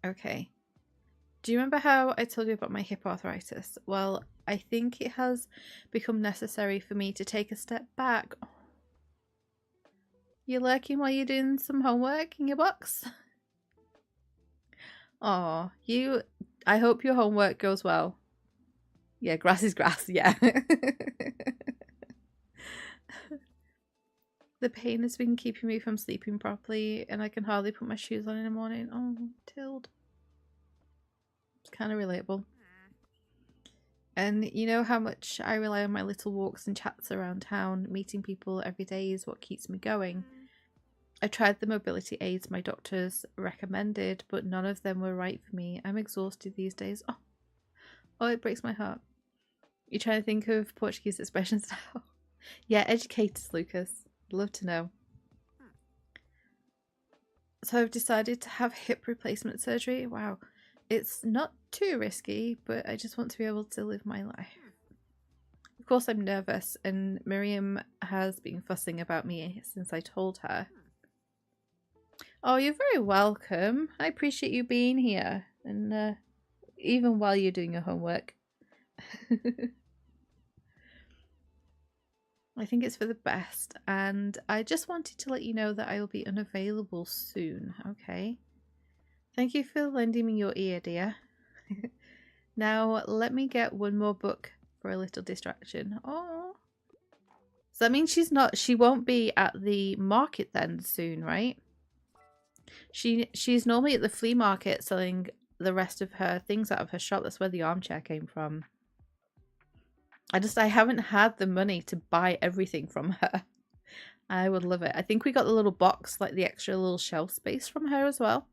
[SPEAKER 1] Okay. Do you remember how I told you about my hip arthritis? Well, I think it has become necessary for me to take a step back. You're lurking while you're doing some homework in your box? Oh, I hope your homework goes well. Yeah, grass is grass, yeah. The pain has been keeping me from sleeping properly, and I can hardly put my shoes on in the morning. Oh, Tild. It's kind of relatable. And you know how much I rely on my little walks and chats around town. Meeting people every day is what keeps me going. I tried the mobility aids my doctors recommended, but none of them were right for me. I'm exhausted these days. Oh, it breaks my heart. You trying to think of Portuguese expressions now? Yeah, educate us, Lucas. Love to know. So I've decided to have hip replacement surgery. Wow. It's not too risky, but I just want to be able to live my life. Of course I'm nervous, and Miriam has been fussing about me since I told her. Oh, you're very welcome. I appreciate you being here, and even while you're doing your homework. I think it's for the best, and I just wanted to let you know that I will be unavailable soon, okay? Thank you for lending me your ear, dear. Now, let me get one more book for a little distraction. Oh. So that means she won't be at the market then soon, right? She's normally at the flea market selling the rest of her things out of her shop. That's where the armchair came from. I haven't had the money to buy everything from her. I would love it. I think we got the little box, like the extra little shelf space from her as well.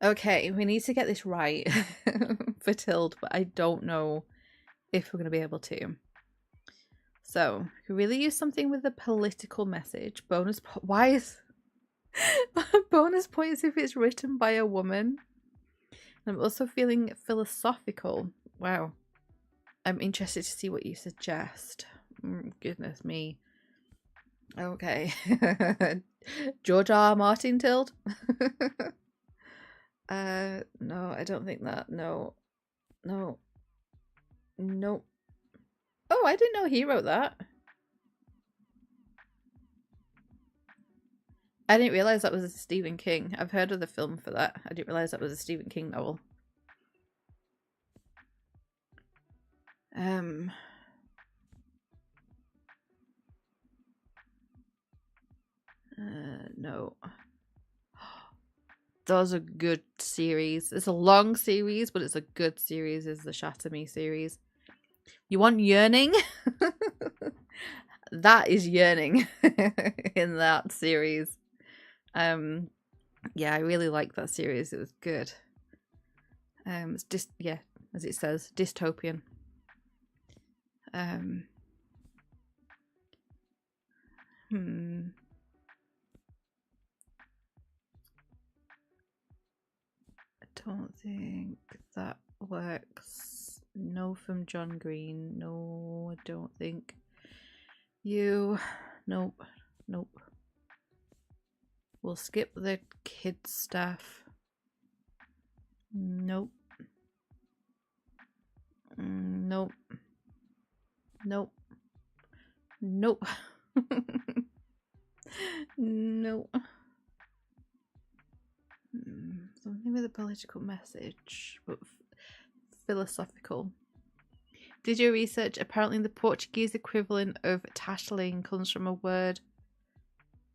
[SPEAKER 1] Okay, we need to get this right for Tilde, but I don't know if we're going to be able to. So, we could really use something with a political message. Bonus points if it's written by a woman. I'm also feeling philosophical. Wow. I'm interested to see what you suggest. Goodness me. Okay. George R. Martin, Tilde? No, I don't think that. No. No. Nope. Oh, I didn't know he wrote that. I didn't realise that was a Stephen King. I've heard of the film for that. I didn't realise that was a Stephen King novel. No. That was a good series. It's a long series, but it's a good series. Is the Shatter Me series. You want yearning? That is yearning in that series. Yeah, I really liked that series. It was good. It's just, yeah, as it says, dystopian. I don't think that works. No from John Green. No, I don't think. You. Nope. Nope. We'll skip the kids stuff. Nope. Nope. Nope. Nope. Nope. Something with a political message, but philosophical. Did your research? Apparently the Portuguese equivalent of tasseling comes from a word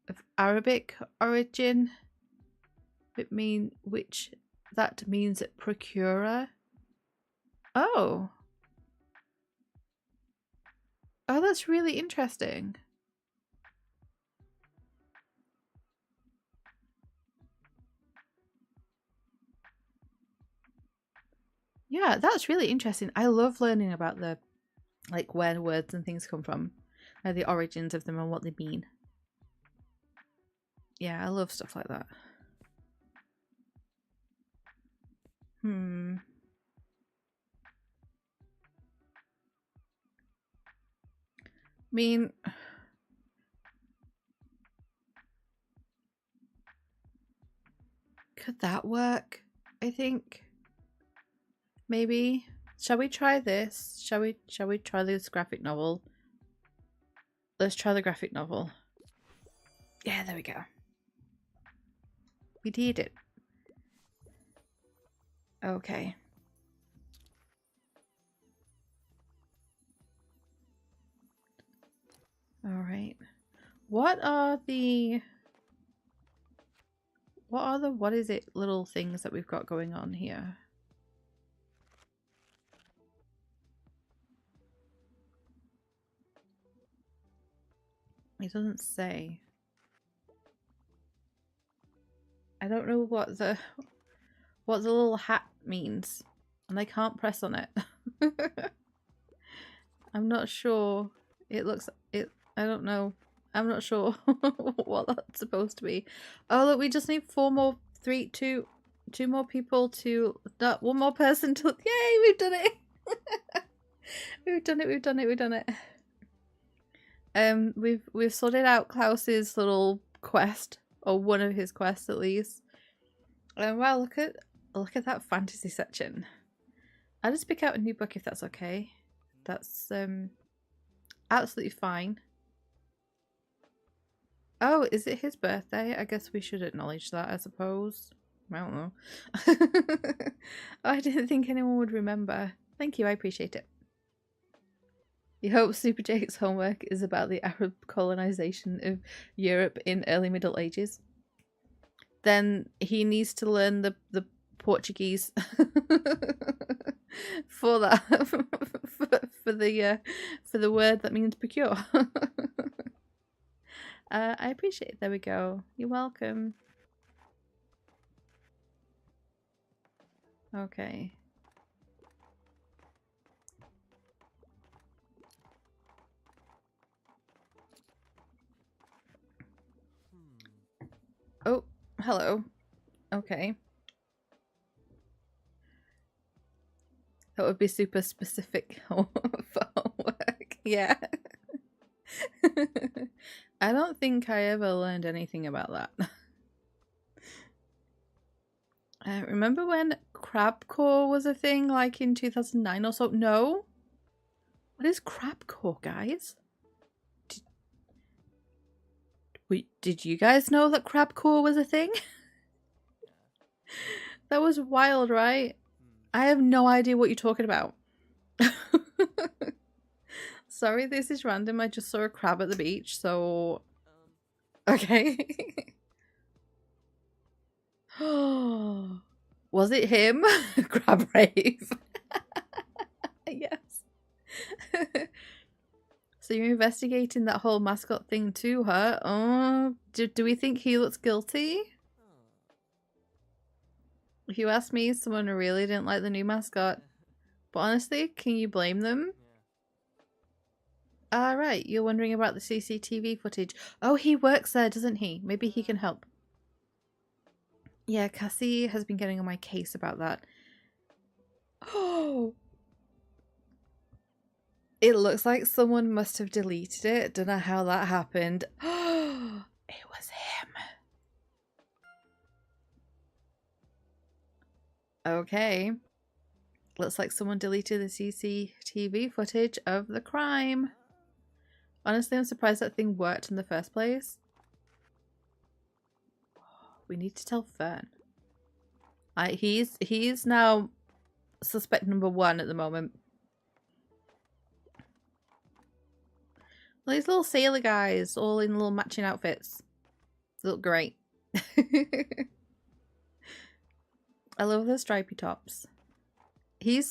[SPEAKER 1] of Arabic origin. That means procurer. Oh. Oh, that's really interesting. Yeah, that's really interesting. I love learning about the, like, where words and things come from, like the origins of them and what they mean. Yeah, I love stuff like that. I mean, could that work? I think maybe. Shall we try this? Shall we try this graphic novel? Let's try the graphic novel. Yeah, there we go. We did it. Okay. All right. What is it, little things that we've got going on here? It doesn't say. I don't know what the little hat means, and I can't press on it. I'm not sure. I don't know. I'm not sure what that's supposed to be. Oh look, we just need two more people to one more person to. Yay, we've done it. We've done it, we've done it, we've done it. We've sorted out Klaus's little quest, or one of his quests at least. Wow, look at that fantasy section. I'll just pick out a new book if that's okay. That's absolutely fine. Oh, is it his birthday? I guess we should acknowledge that, I suppose. I don't know. I didn't think anyone would remember. Thank you, I appreciate it. You hope Super Jake's homework is about the Arab colonization of Europe in early Middle Ages. Then he needs to learn the Portuguese for that for the word that means procure. I appreciate it. There we go. You're welcome. Okay. Oh, hello. Okay. That would be super specific for homework. Yeah. I don't think I ever learned anything about that. Remember when crabcore was a thing, like in 2009 or so? No? What is crabcore, guys? Did you guys know that crabcore was a thing? That was wild, right? I have no idea what you're talking about. Sorry, this is random. I just saw a crab at the beach, so... Okay. Was it him? Crab rave. Yes. So you're investigating that whole mascot thing too, huh? Oh, do we think he looks guilty? If you ask me, someone really didn't like the new mascot. But honestly, can you blame them? Ah, right. You're wondering about the CCTV footage. Oh, he works there, doesn't he? Maybe he can help. Yeah, Cassie has been getting on my case about that. Oh! It looks like someone must have deleted it. Don't know how that happened. It was him. Okay. Looks like someone deleted the CCTV footage of the crime. Honestly, I'm surprised that thing worked in the first place. We need to tell Fern. He's now suspect number 1 at the moment. These little sailor guys, all in little matching outfits. They look great. I love the stripy tops. I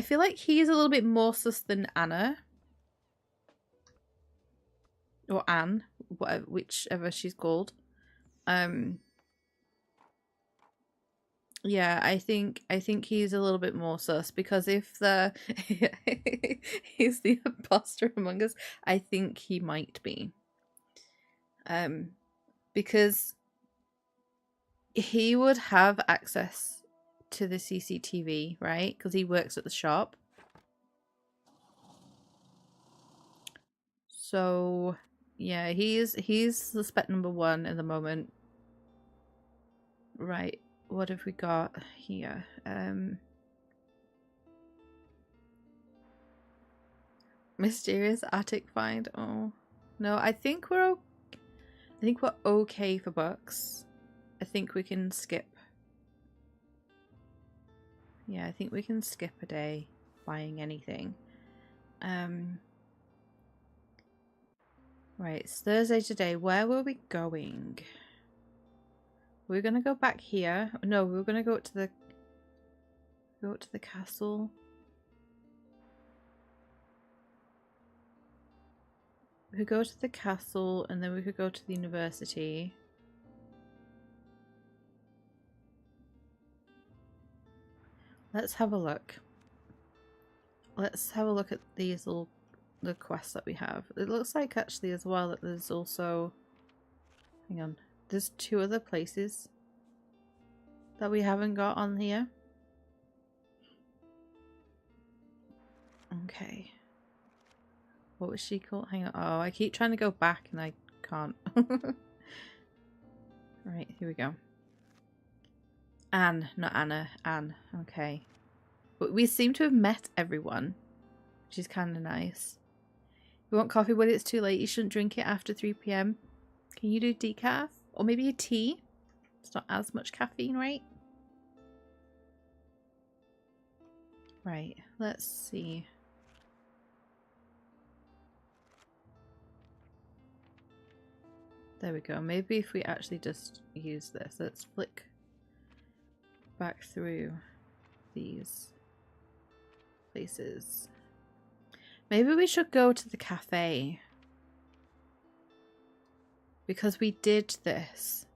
[SPEAKER 1] feel like he's a little bit more sus than Anna. Or Anne, whatever, whichever she's called. Yeah, I think he's a little bit more sus, because if the he's the imposter among us, I think he might be. Because he would have access to the CCTV, right? Because he works at the shop. So yeah, he's suspect number 1 at the moment. Right. What have we got here? Mysterious attic find. Oh no, I think we're okay for books. I think we can skip. Yeah, I think we can skip a day buying anything. Right, it's Thursday today. Where were we going? We're gonna go back here. No, we're gonna go to the castle. We could go to the castle and then we could go to the university. Let's have a look. Let's have a look at these the quests that we have. It looks like actually as well that there's also, hang on, there's 2 other places that we haven't got on here. Okay. What was she called? Hang on. Oh, I keep trying to go back and I can't. Right, here we go. Anne, not Anna. Anne. Okay. But we seem to have met everyone, which is kind of nice. You want coffee when it's too late? You shouldn't drink it after 3 p.m. Can you do decaf? Or maybe a tea? It's not as much caffeine, right? Right, let's see. There we go. Maybe if we actually just use this. Let's flick back through these places. Maybe we should go to the cafe. Because we did this.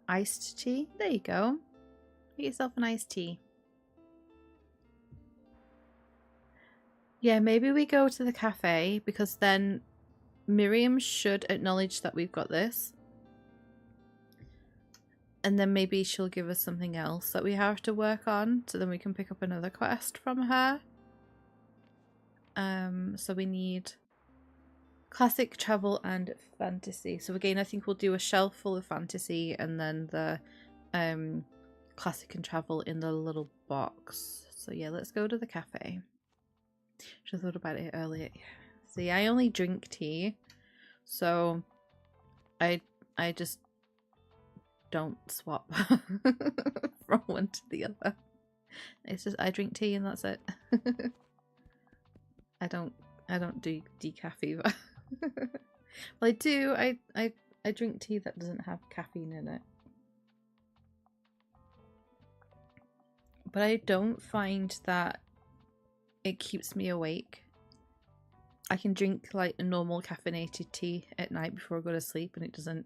[SPEAKER 1] Iced tea? There you go. Get yourself an iced tea. Yeah, maybe we go to the cafe because then Miriam should acknowledge that we've got this. And then maybe she'll give us something else that we have to work on. So then we can pick up another quest from her. So we need classic, travel, and fantasy. So again, I think we'll do a shelf full of fantasy and then the classic and travel in the little box. So yeah, let's go to the cafe. Should have thought about it earlier. See, I only drink tea, so I just don't swap from one to the other. It's just I drink tea and that's it. I don't do decaf either. Well, I do. I drink tea that doesn't have caffeine in it, but I don't find that it keeps me awake. I can drink like a normal caffeinated tea at night before I go to sleep and it doesn't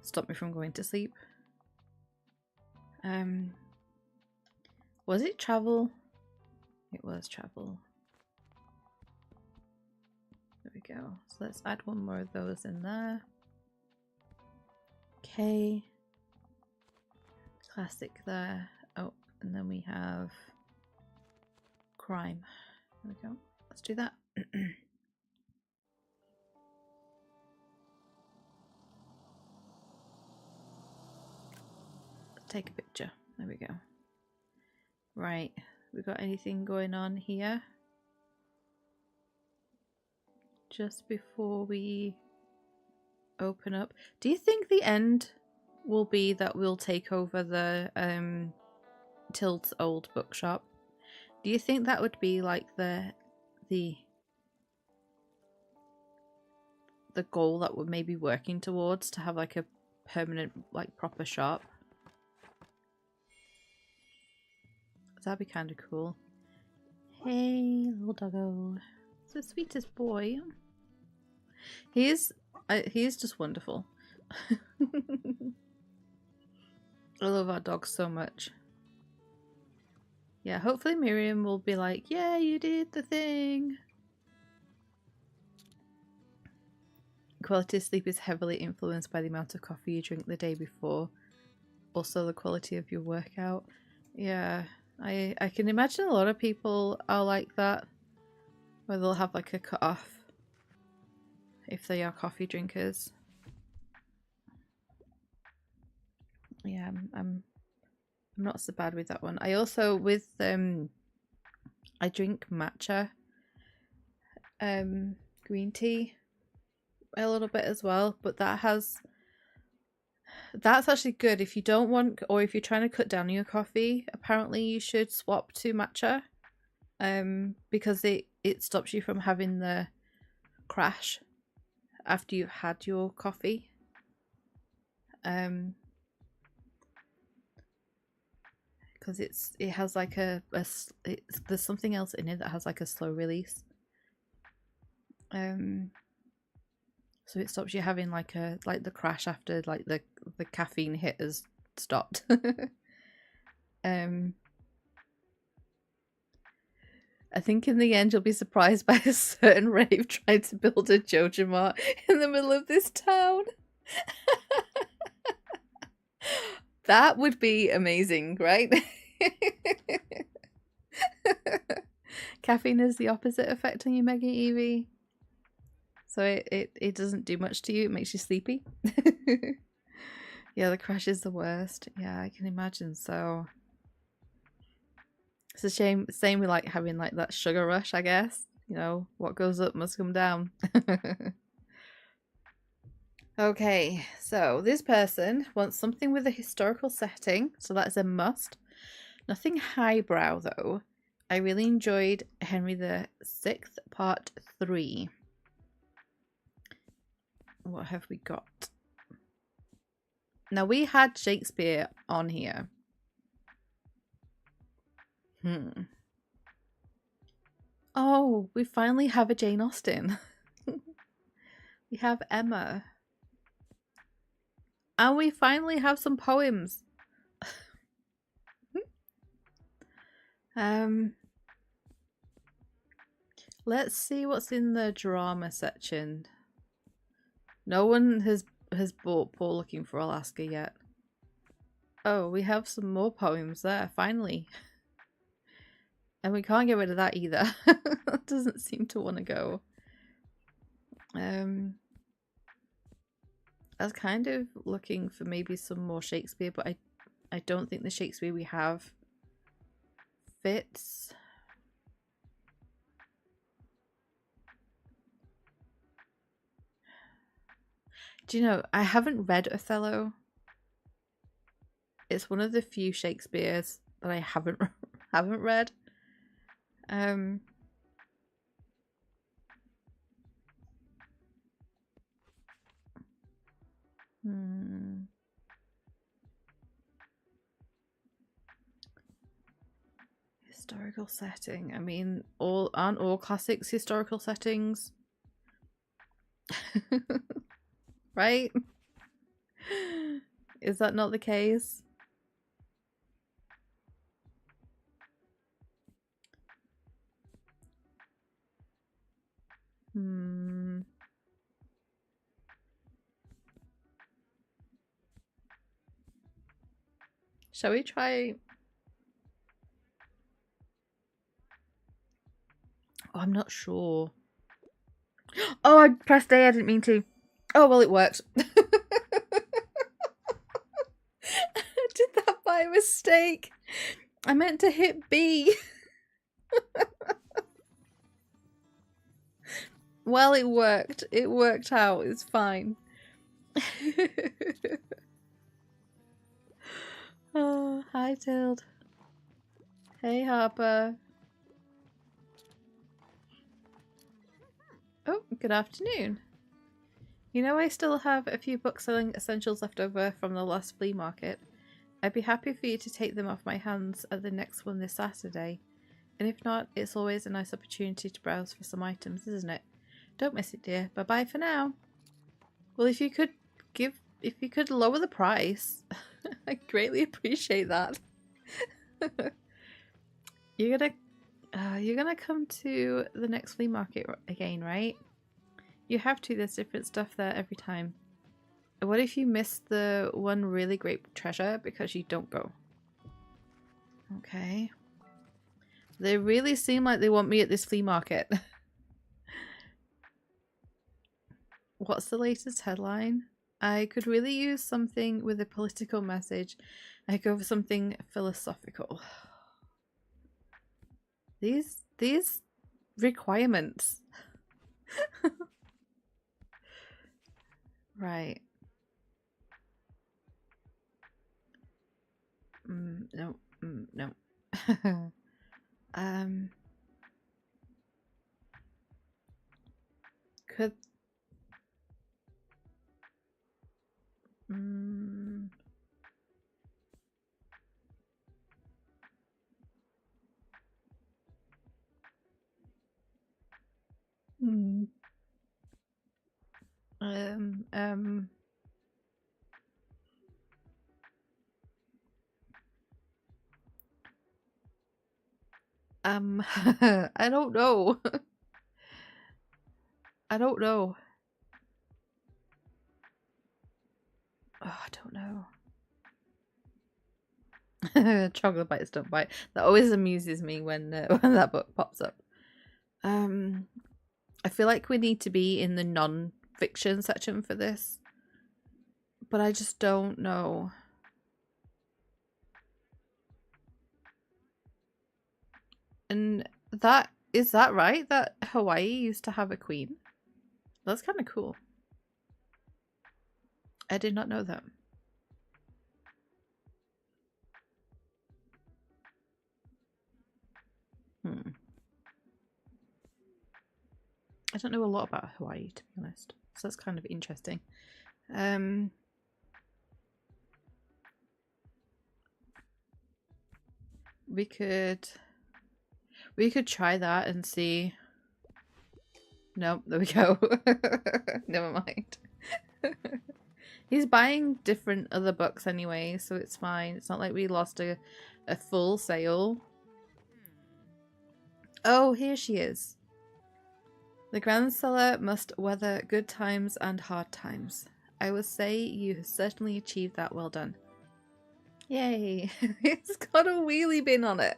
[SPEAKER 1] stop me from going to sleep. Was it travel? It was travel. There we go. So let's add one more of those in there. Okay. Classic there. Oh, and then we have crime. There we go. Let's do that. Take a picture. There we go. Right. We got anything going on here? Just before we open up. Do you think the end will be that we'll take over the Tilt's old bookshop? Do you think that would be like the goal that we're maybe working towards, to have like a permanent, like proper shop? That'd be kind of cool. Hey, little doggo. It's the sweetest boy. He is just wonderful. I love our dogs so much. Yeah, hopefully Miriam will be like, yeah, you did the thing. Quality of sleep is heavily influenced by the amount of coffee you drink the day before. Also the quality of your workout. Yeah, I can imagine a lot of people are like that, where they'll have like a cut off if they are coffee drinkers. Yeah, I'm not so bad with that one. I also with I drink matcha green tea a little bit as well, but that's actually good if you don't want, or if you're trying to cut down your coffee. Apparently you should swap to matcha because it stops you from having the crash after you've had your coffee. Because it has like there's something else in it that has like a slow release. So it stops you having like the crash after like the caffeine hit has stopped. I think in the end you'll be surprised by a certain rave trying to build a Joja Mart in the middle of this town. That would be amazing, right? Caffeine has the opposite effect on you, Meggie Evie. So it doesn't do much to you. It makes you sleepy. Yeah, the crash is the worst. Yeah, I can imagine. So it's a shame. Same with like having like that sugar rush, I guess. You know, what goes up must come down. Okay, so this person wants something with a historical setting, so that is a must. Nothing highbrow though. I really enjoyed Henry VI, Part 3. What have we got? Now we had Shakespeare on here. Oh, we finally have a Jane Austen. We have Emma. And we finally have some poems. Let's see what's in the drama section. No one has bought Poor Looking for Alaska yet. Oh, we have some more poems there, finally. And we can't get rid of that either. That doesn't seem to want to go. I was kind of looking for maybe some more Shakespeare, but I don't think the Shakespeare we have fits. Do you know, I haven't read Othello. It's one of the few Shakespeares that I haven't read. Historical setting. I mean, aren't all classics historical settings? Right? Is that not the case? Shall we try? Oh, I'm not sure. Oh, I pressed A. I didn't mean to. Oh, well, it worked. I did that by mistake. I meant to hit B. Well, it worked. It worked out. It's fine. Oh, hi, Tild. Hey, Harper. Oh, good afternoon. You know, I still have a few book selling essentials left over from the last flea market. I'd be happy for you to take them off my hands at the next one this Saturday. And if not, it's always a nice opportunity to browse for some items, isn't it? Don't miss it, dear. Bye-bye for now. Well, if you could lower the price, I'd greatly appreciate that. You're gonna come to the next flea market again, right? You have to. There's different stuff there every time. What if you miss the one really great treasure because you don't go? Okay. They really seem like they want me at this flea market. What's the latest headline? I could really use something with a political message. I go for something philosophical. These requirements. Right. No. No. Could I don't know. I don't know. Oh, I don't know. Chocolate bites don't bite. That always amuses me when when that book pops up. I feel like we need to be in the non-fiction section for this, but I just don't know. And is that right? That Hawaii used to have a queen? That's kind of cool. I did not know that. I don't know a lot about Hawaii, to be honest. So that's kind of interesting. We could try that and see. Nope, there we go. Never mind. He's buying different other books anyway, so it's fine. It's not like we lost a full sale. Oh, here she is. The Grand Seller must weather good times and hard times. I would say you have certainly achieved that. Well done. Yay! It's got a wheelie bin on it.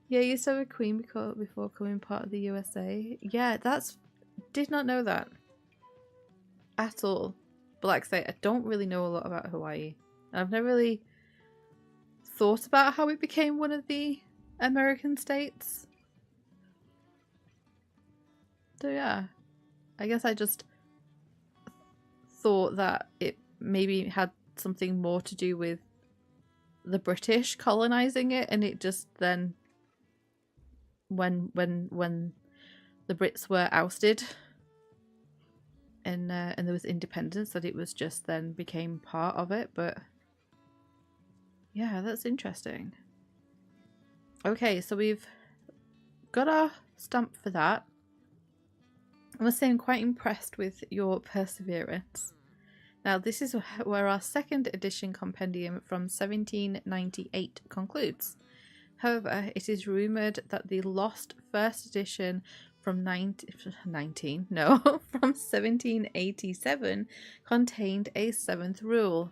[SPEAKER 1] Yeah, you used to have a queen before becoming part of the USA. Yeah, did not know that at all. But like I say, I don't really know a lot about Hawaii. I've never really thought about how it became one of the American states. So yeah, I guess I just thought that it maybe had something more to do with the British colonizing it, and it just then when the Brits were ousted and there was independence, that it was just then became part of it. But yeah, that's interesting. Okay, so we've got our stamp for that. I must say I'm quite impressed with your perseverance. Now this is where our second edition compendium from 1798 concludes. However, it is rumoured that the lost first edition from 1787 contained a seventh rule.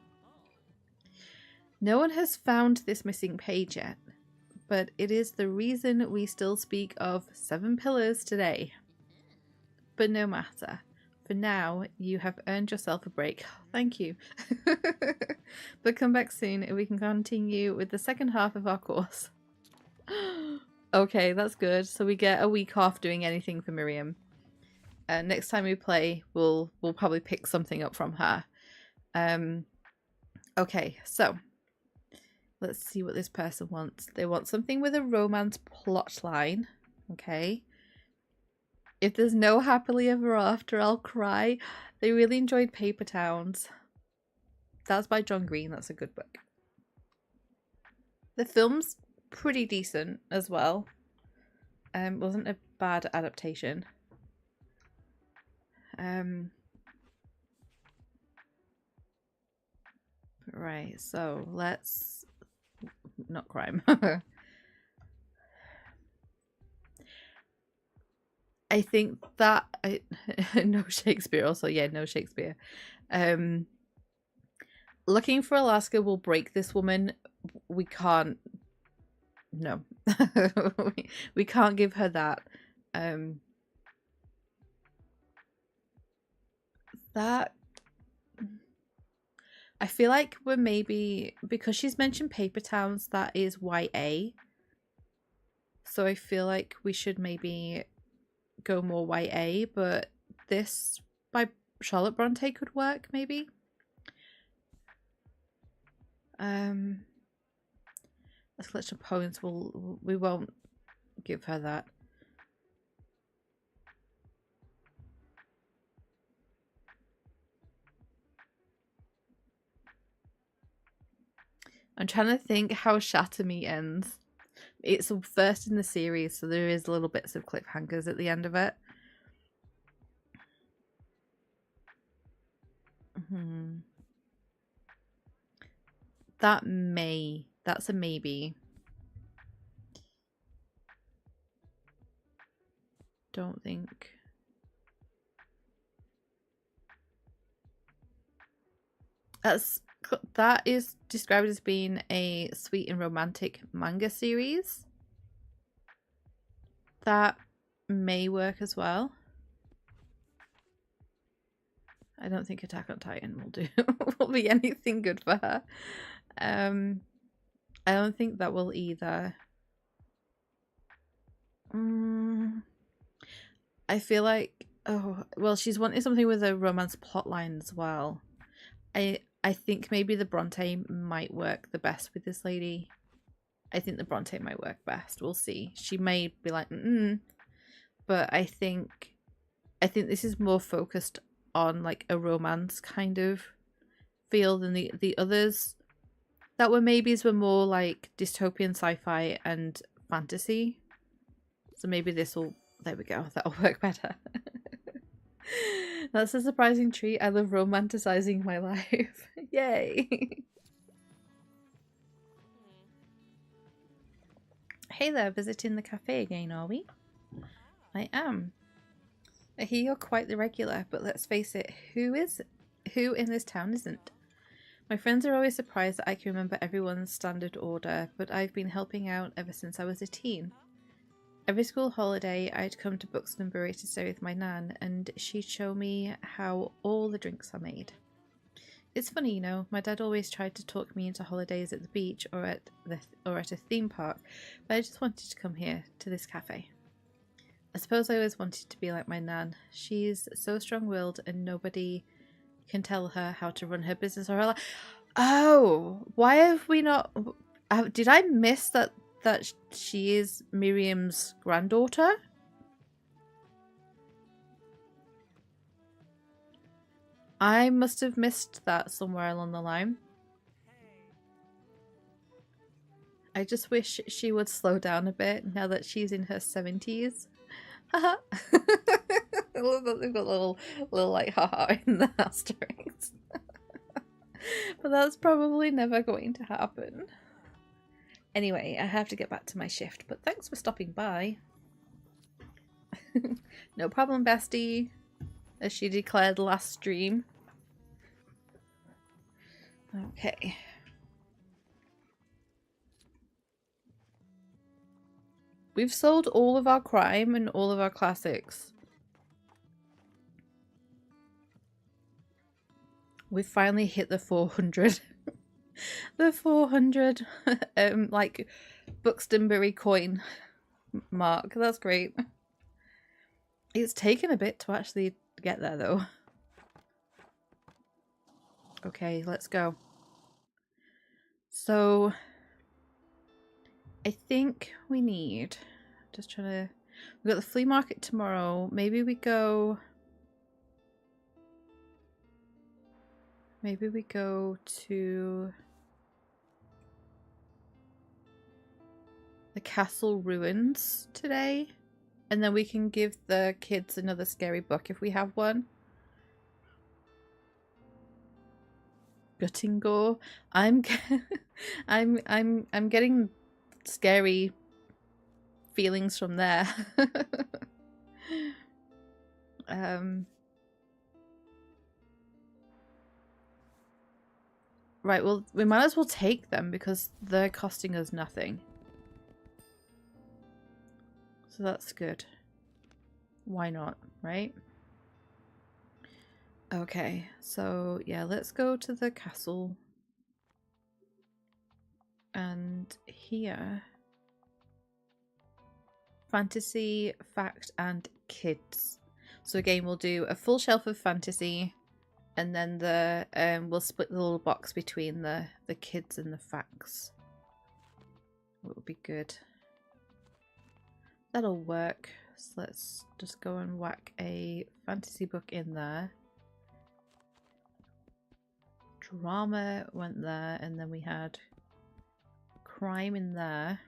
[SPEAKER 1] No one has found this missing page yet, but it is the reason we still speak of 7 pillars today. But no matter. For now, you have earned yourself a break. Thank you. But come back soon and we can continue with the second half of our course. Okay, that's good. So we get a week off doing anything for Miriam. Next time we play, we'll probably pick something up from her. Okay, so let's see what this person wants. They want something with a romance plot line. Okay. If there's no happily ever after, I'll cry. They really enjoyed Paper Towns. That's by John Green. That's a good book. The film's pretty decent as well. Wasn't a bad adaptation. Right, so let's not crime. I think that no Shakespeare also. Yeah, no Shakespeare. Looking for Alaska will break this woman. We can't. No. we can't give her that. That I feel like we're maybe, because she's mentioned Paper Towns, that is YA. So I feel like we should maybe go more YA, but this by Charlotte Bronte could work maybe. A collection of poems, we won't give her that. I'm trying to think how Shatter Me ends. It's first in the series, so there is little bits of cliffhangers at the end of it. That's a maybe. Don't think. That is described as being a sweet and romantic manga series. that may work as well. I don't think Attack on Titan will do will be anything good for her. I don't think that will either. I feel like, oh well, she's wanting something with a romance plotline as well. I think maybe the Bronte might work the best with this lady. I think the Bronte might work best. We'll see. She may be like, but I think this is more focused on like a romance kind of feel than the others that were maybes were more like dystopian sci-fi and fantasy. So maybe this will, there we go, that'll work better. That's a surprising treat. I love romanticizing my life. Yay. Hey there, visiting the cafe again, are we? I am. I hear you're quite the regular, but let's face it, who in this town isn't? My friends are always surprised that I can remember everyone's standard order, but I've been helping out ever since I was a teen. Every school holiday, I'd come to Buxtonbury to stay with my nan, and she'd show me how all the drinks are made. It's funny, you know, my dad always tried to talk me into holidays at the beach or at a theme park, but I just wanted to come here, to this cafe. I suppose I always wanted to be like my nan. She's so strong-willed and nobody can tell her how to run her business or her life. Oh, why have we not... did I miss that she is Miriam's granddaughter? I must have missed that somewhere along the line. I just wish she would slow down a bit now that she's in her 70s. Haha. I love that they've got little like haha in the asterisks. But that's probably never going to happen. Anyway, I have to get back to my shift, but thanks for stopping by. No problem, bestie, as she declared last stream. Okay. We've sold all of our crime and all of our classics. We've finally hit the 400. The 400 like Buxtonbury coin mark. That's great. It's taken a bit to actually get there though. Okay, let's go. So I think we need, just trying to, we've got the flea market tomorrow. Maybe we go to the castle ruins today, and then we can give the kids another scary book if we have one. Gutting gore. I'm getting scary feelings from there. Right, well, we might as well take them because they're costing us nothing. So that's good. Why not, right? Okay, so yeah, let's go to the castle. And here, fantasy, fact, and kids. So again, we'll do a full shelf of fantasy, and then the we'll split the little box between the kids and the facts. What would be good? That'll work. So let's just go and whack a fantasy book in there. Drama went there, and then we had crime in there.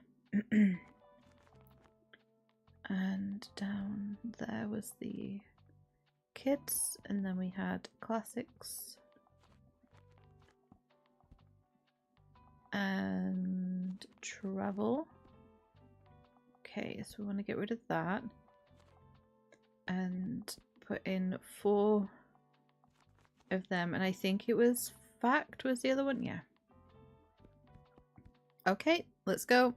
[SPEAKER 1] And down there was the kids, and then we had classics and travel. Okay, so we want to get rid of that and put in 4 of them, and I think it was fact was the other one. Yeah. Okay, let's go.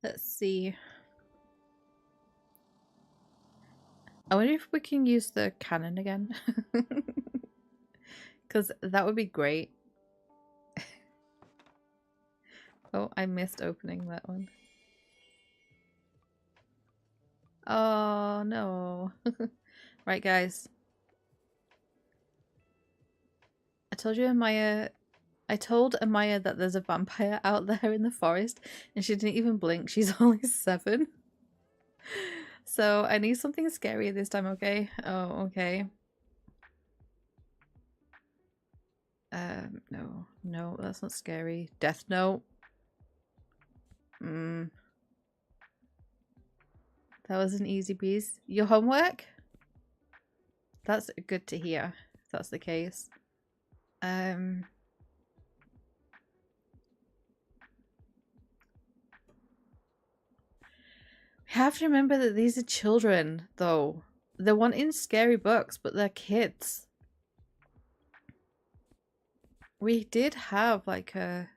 [SPEAKER 1] Let's see. I wonder if we can use the cannon again. Because that would be great. Oh, I missed opening that one. Oh, no. Right, guys. I told Amaya that there's a vampire out there in the forest, and she didn't even blink. She's only 7. So I need something scary this time, okay? Oh, okay. No, that's not scary. Death Note. That was an easy breeze. Your homework? That's good to hear, if that's the case. We have to remember that these are children, though. They're wanting scary books, but they're kids. We did have like a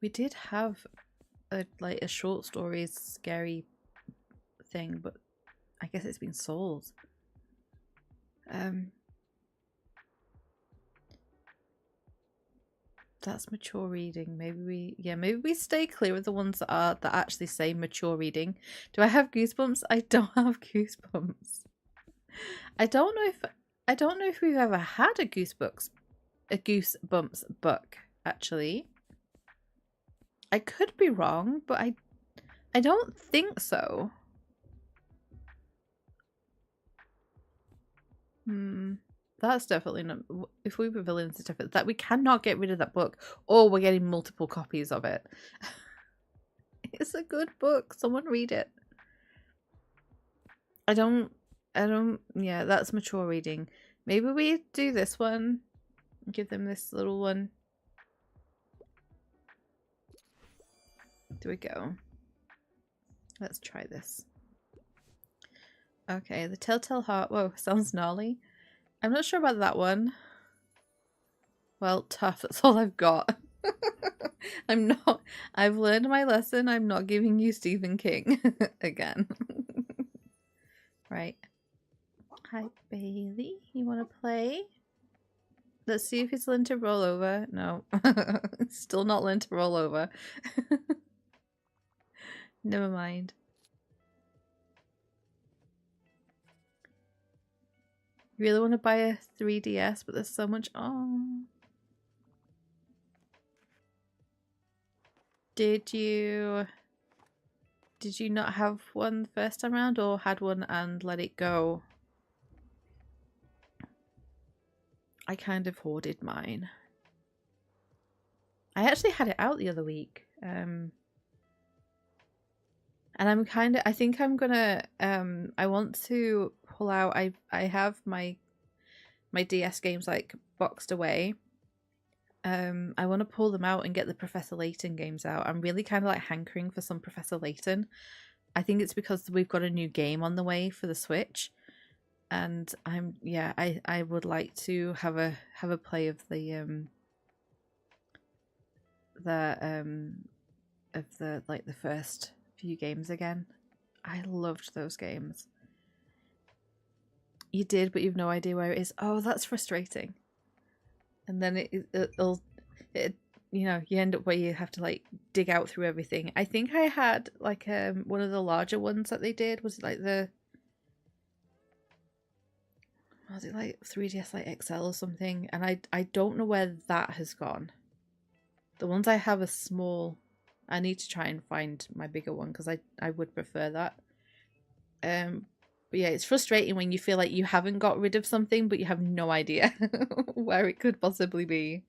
[SPEAKER 1] we did have a short stories scary thing, but I guess it's been sold. That's mature reading. Maybe we stay clear of the ones that actually say mature reading. Do I have goosebumps? I don't have goosebumps. I don't know if we've ever had a goosebumps book, actually. I could be wrong, but I don't think so. That's definitely not. If we were villains, it's definitely that we cannot get rid of that book, or we're getting multiple copies of it. It's a good book. Someone read it. I don't. Yeah, that's mature reading. Maybe we do this one. Give them this little one. There we go. Let's try this. Okay, the Telltale Heart. Whoa, sounds gnarly. I'm not sure about that one. Well, tough. That's all I've got. I've learned my lesson. I'm not giving you Stephen King again. Right. Hi, Bailey. You want to play? Let's see if he's learned to roll over. No. Still not learned to roll over. Never mind. You really want to buy a 3DS, but there's so much. Oh. Did you not have one the first time around, or had one and let it go? I kind of hoarded mine. I actually had it out the other week. And I think I'm gonna I want to pull out. I have my DS games like boxed away. I want to pull them out and get the Professor Layton games out. I'm really kind of like hankering for some Professor Layton. I think it's because we've got a new game on the way for the Switch, and I would like to have a play of the first few games again. I loved those games. You did, but you've no idea where it is. Oh, that's frustrating. And then it'll you know, you end up where you have to like dig out through everything. I think I had like one of the larger ones that they did. Was it like 3DS like XL or something? And I don't know where that has gone. The ones I have are small. I need to try and find my bigger one because I would prefer that. But yeah, it's frustrating when you feel like you haven't got rid of something, but you have no idea where it could possibly be.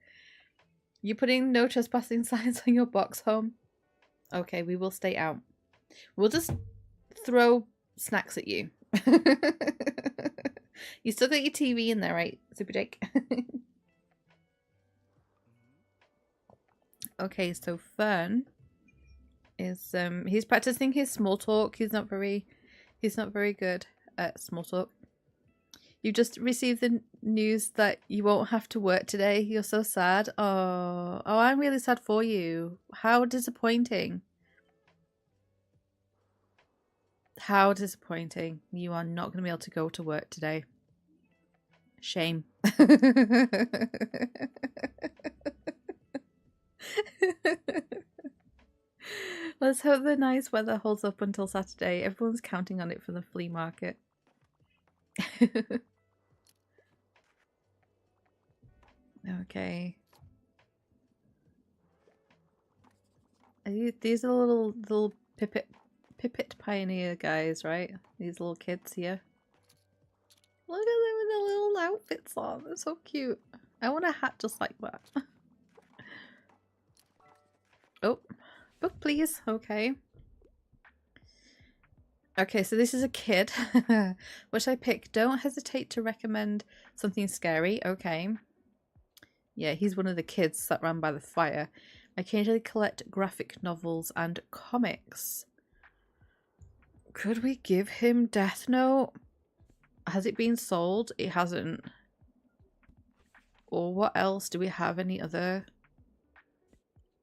[SPEAKER 1] You're putting no trespassing signs on your box home? Okay, we will stay out. We'll just throw snacks at you. You still got your TV in there, right, Super Jake? Okay, so Fern is he's practicing his small talk. He's not very good at small talk. You just received the news that you won't have to work today. You're so sad. Oh, I'm really sad for you. How disappointing. How disappointing. You are not going to be able to go to work today. Shame. Let's hope the nice weather holds up until Saturday. Everyone's counting on it for the flea market. Okay. These are little Pipit Pioneer guys, right? These little kids here. Look at them with their little outfits on. They're so cute. I want a hat just like that. Oh, book please. Okay. Okay, so this is a kid. What should I pick? Don't hesitate to recommend something scary. Okay. Yeah, he's one of the kids sat around by the fire. I occasionally collect graphic novels and comics. Could we give him Death Note? Has it been sold? It hasn't. Or what else? Do we have any other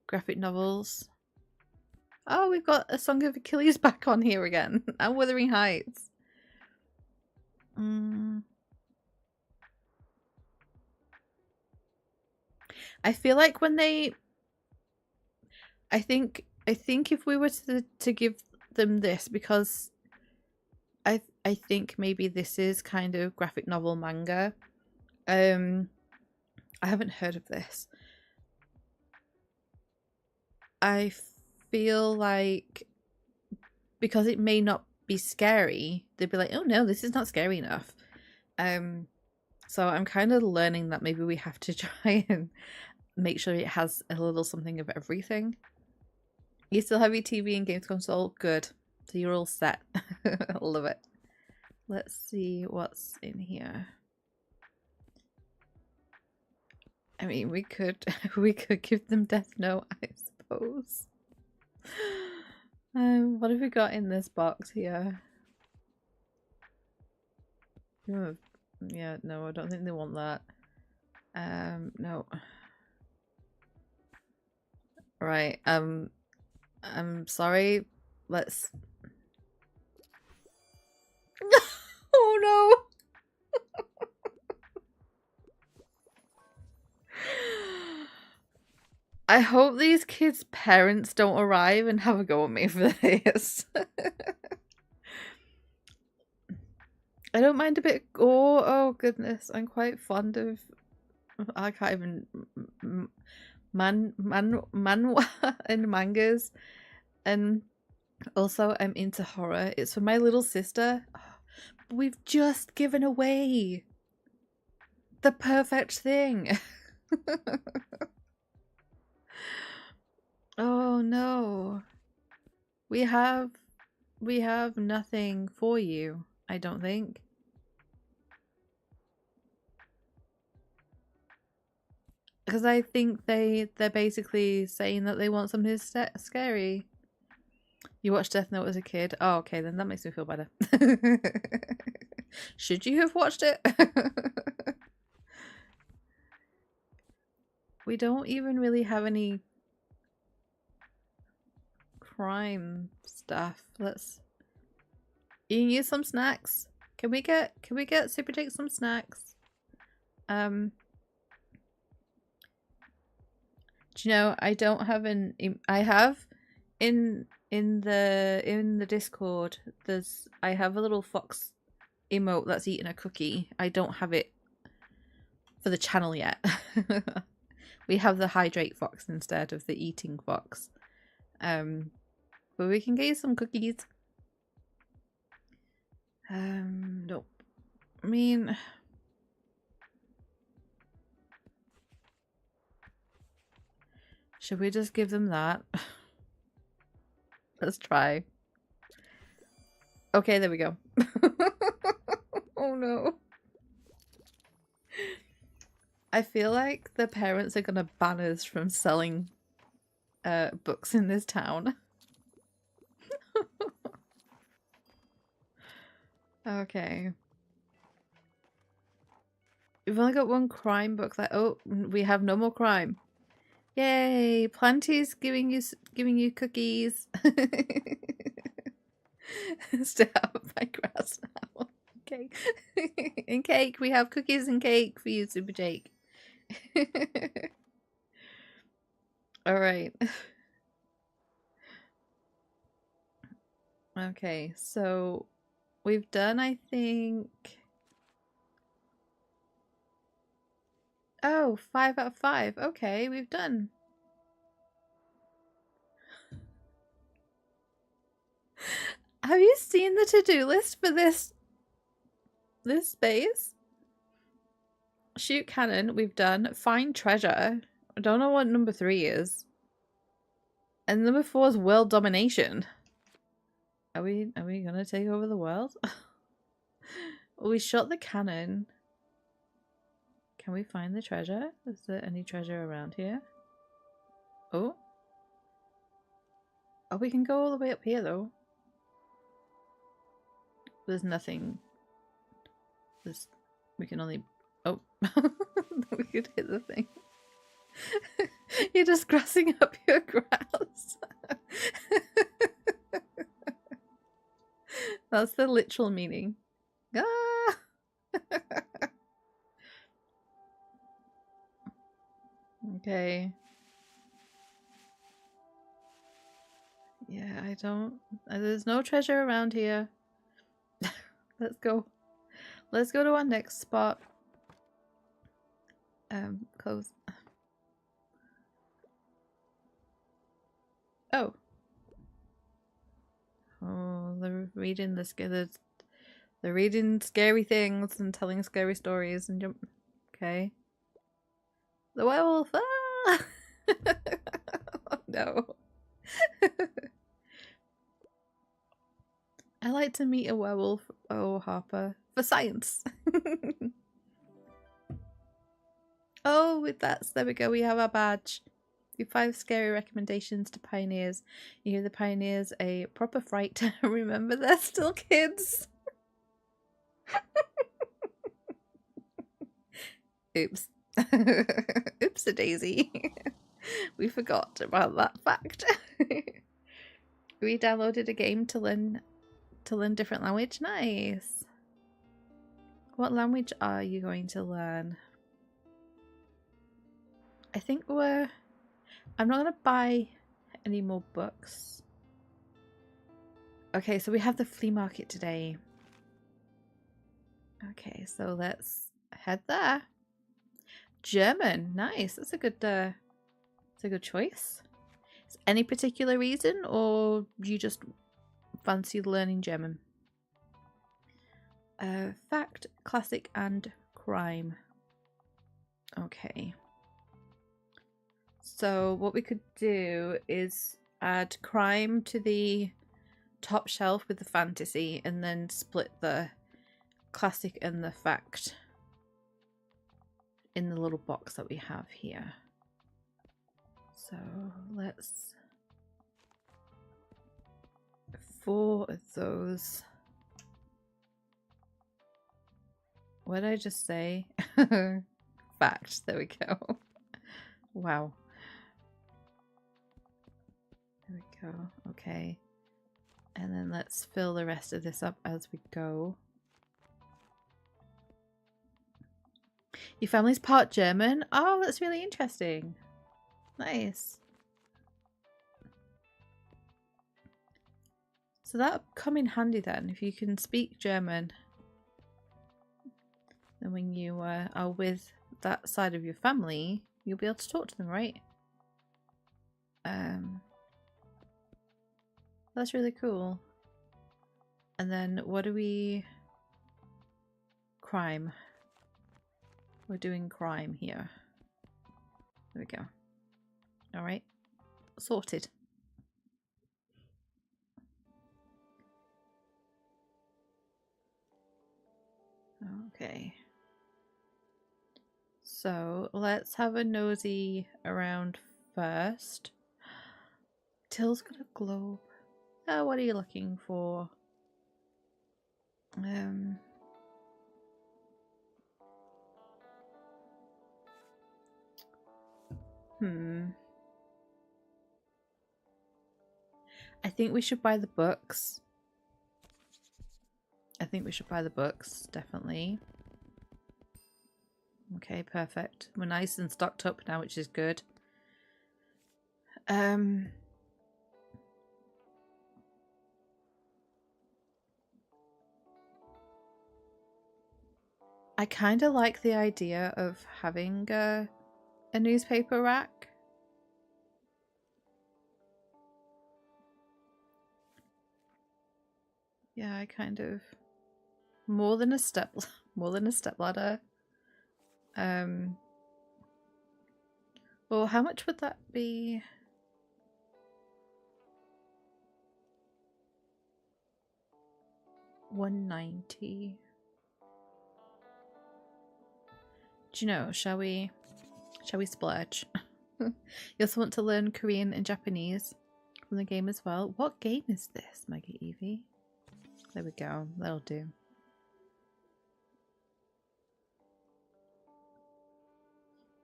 [SPEAKER 1] graphic novels? Oh, we've got A Song of Achilles back on here again. And Wuthering Heights. I feel like when they... I think if we were to give them this, because I think maybe this is kind of graphic novel manga. I haven't heard of this. I feel like because it may not be scary, they'd be like, oh no, this is not scary enough. So I'm kind of learning that maybe we have to try and make sure it has a little something of everything. You still have your TV and games console? Good. So you're all set. Love it. Let's see what's in here. I mean, we could give them Death Note, I suppose. What have we got in this box here? Yeah, no, I don't think they want that. No. Right, I'm sorry. Let's... Oh no! I hope these kids' parents don't arrive and have a go at me for this. I don't mind a bit of gore. Oh goodness, I'm quite fond of... I can't even... manhwa and mangas. And also I'm into horror. It's for my little sister. We've just given away the perfect thing. Oh no. We have nothing for you, I don't think. Because I think they're basically saying that they want something scary. You watched Death Note as a kid? Oh, okay, then that makes me feel better. Should you have watched it? We don't even really have any crime stuff. Let's... You can use some snacks. Can we get Super Jake some snacks? Do you know, I don't have an... I have in the Discord, I have a little fox emote that's eating a cookie. I don't have it for the channel yet. We have the hydrate fox instead of the eating fox. But we can get you some cookies. Nope. I mean... Should we just give them that? Let's try. Okay, there we go. Oh no. I feel like the parents are gonna ban us from selling books in this town. Okay. We've only got one crime book. Oh, we have no more crime. Yay! Planty's giving you cookies. Stay out of my grass now. Okay. And cake. We have cookies and cake for you, Super Jake. Alright. Okay, so we've done, I think... Oh, 5 out of 5. Okay, we've done. Have you seen the to-do list for this space? Shoot cannon, we've done. Find treasure. I don't know what number 3 is. And number 4 is world domination. Are we gonna take over the world? We shot the cannon. Can we find the treasure? Is there any treasure around here? Oh. Oh, we can go all the way up here though. There's nothing. We can only... Oh. We could hit the thing. You're just grassing up your grass. That's the literal meaning. Ah! Okay. Yeah, I don't... There's no treasure around here. Let's go. Let's go to our next spot. Close. Oh. Oh, they're reading they're reading scary things and telling scary stories and jump. Okay. The werewolf! Ah! Oh, no. I like to meet a werewolf. Oh, Harper. For science. Oh, with that, there we go. We have our badge. Your 5 scary recommendations to pioneers. You give the pioneers a proper fright. Remember, they're still kids. Oops. Oops-a-daisy. We forgot about that fact. We downloaded a game to learn different language. Nice. What language are you going to learn? I think I'm not going to buy any more books. Okay, so we have the flea market today. Okay, so let's head there. German, nice. That's a good choice. Is any particular reason, or you just fancy learning German? Fact, classic, and crime. Okay. So what we could do is add crime to the top shelf with the fantasy, and then split the classic and the fact in the little box that we have here. So let's 4 of those. What did I just say? Fact. There we go. Wow. There we go. Okay. And then let's fill the rest of this up as we go. Your family's part German? Oh, that's really interesting. Nice. So that'll come in handy then, if you can speak German. Then when you are with that side of your family, you'll be able to talk to them, right? That's really cool. And then what do we... Crime. We're doing crime here. There we go. Alright. Sorted. Okay. So let's have a nosy around first. Till's got a globe. Oh, what are you looking for? I think we should buy the books. think we should buy the books, definitely. Okay, perfect. We're nice and stocked up now, which is good. I kind of like the idea of having a newspaper rack. Yeah, I kind of more than a step ladder. Well, how much would that be? $190. Do you know, shall we splurge? You also want to learn Korean and Japanese from the game as well. What game is this, Mega Evie? There we go, that'll do.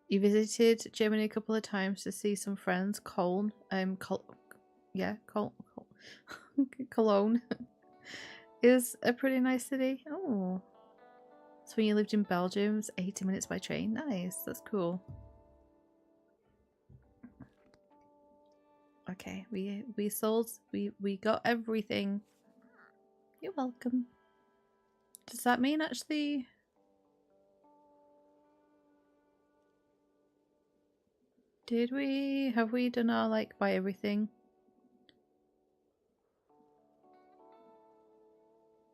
[SPEAKER 1] You visited Germany a couple of times to see some friends. Cologne, Cologne is a pretty nice city. Oh, so when you lived in Belgium, it's 80 minutes by train. Nice, that's cool. Okay, we got everything. You're welcome. Does that mean actually? Have we done our like buy everything?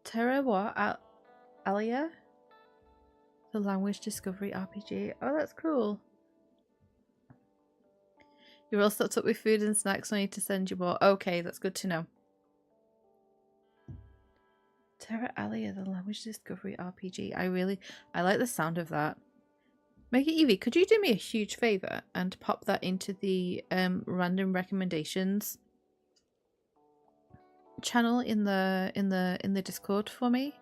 [SPEAKER 1] Terra what? Alia? The language discovery RPG. Oh, that's cool. You're all stocked up with food and snacks. I need to send you more. Okay, that's good to know. Terra Alia, the language discovery RPG. I like the sound of that. Mega Evie, could you do me a huge favour and pop that into the random recommendations channel in the Discord for me?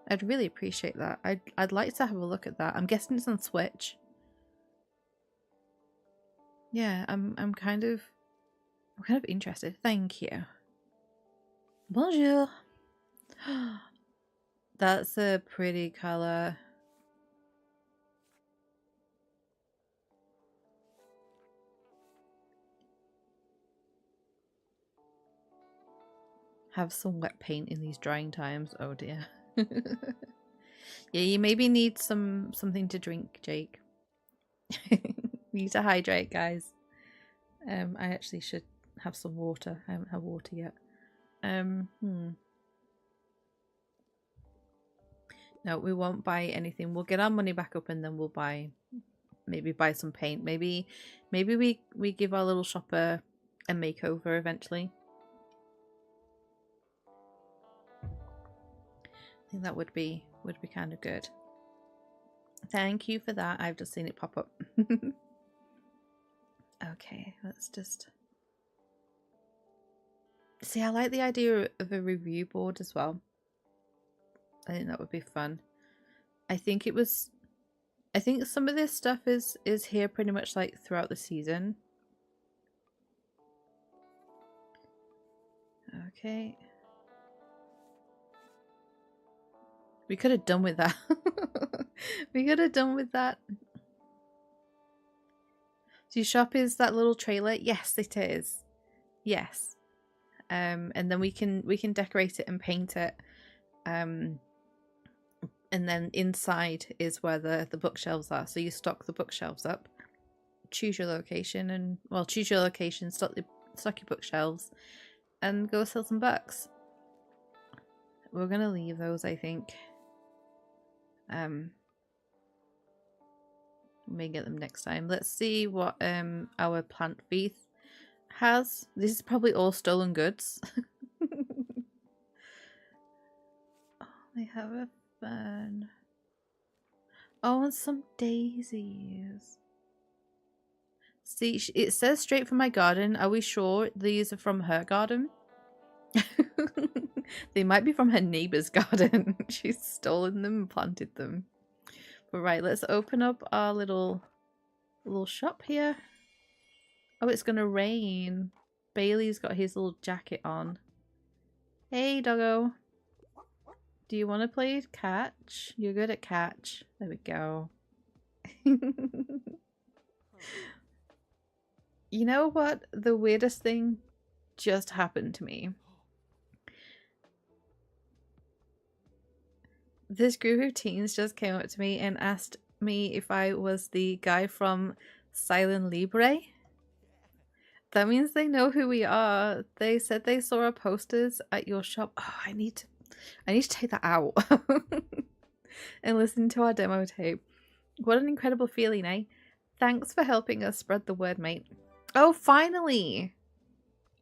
[SPEAKER 1] I'd really appreciate that. I'd like to have a look at that. I'm guessing it's on Switch. Yeah, I'm kind of interested. Thank you. Bonjour. That's a pretty color. Have some wet paint in these drying times. Oh dear. Yeah, you maybe need something to drink, Jake. You need to hydrate, guys. I actually should have some water. I haven't had water yet. No, we won't buy anything. We'll get our money back up and then we'll maybe buy some paint. Maybe we give our little shopper a makeover eventually. I think that would be kind of good. Thank you for that. I've just seen it pop up. Okay, let's just see. I like the idea of a review board as well. I think that would be fun. I think some of this stuff is here pretty much like throughout the season. Okay. We could have done with that. We could have done with that. So your shop is that little trailer? Yes, it is. Yes. And then we can decorate it and paint it. And then inside is where the bookshelves are. So you stock the bookshelves up. Choose your location and choose your location, stock your bookshelves, and go sell some books. We're gonna leave those, I think. We may get them next time. Let's see what our plant wreath has. This is probably all stolen goods. Oh, they have a fern. Oh, and some daisies. See, it says straight from my garden. Are we sure these are from her garden? They might be from her neighbor's garden. She's stolen them and planted them. But right, let's open up our little shop here. Oh, it's gonna rain. Bailey's got his little jacket on. Hey, doggo. Do you want to play catch? You're good at catch. There we go. You know what? The weirdest thing just happened to me. This group of teens just came up to me and asked me if I was the guy from Silent Libre. That means they know who we are. They said they saw our posters at your shop. Oh, I need to take that out and listen to our demo tape. What an incredible feeling, eh? Thanks for helping us spread the word, mate. Oh, finally.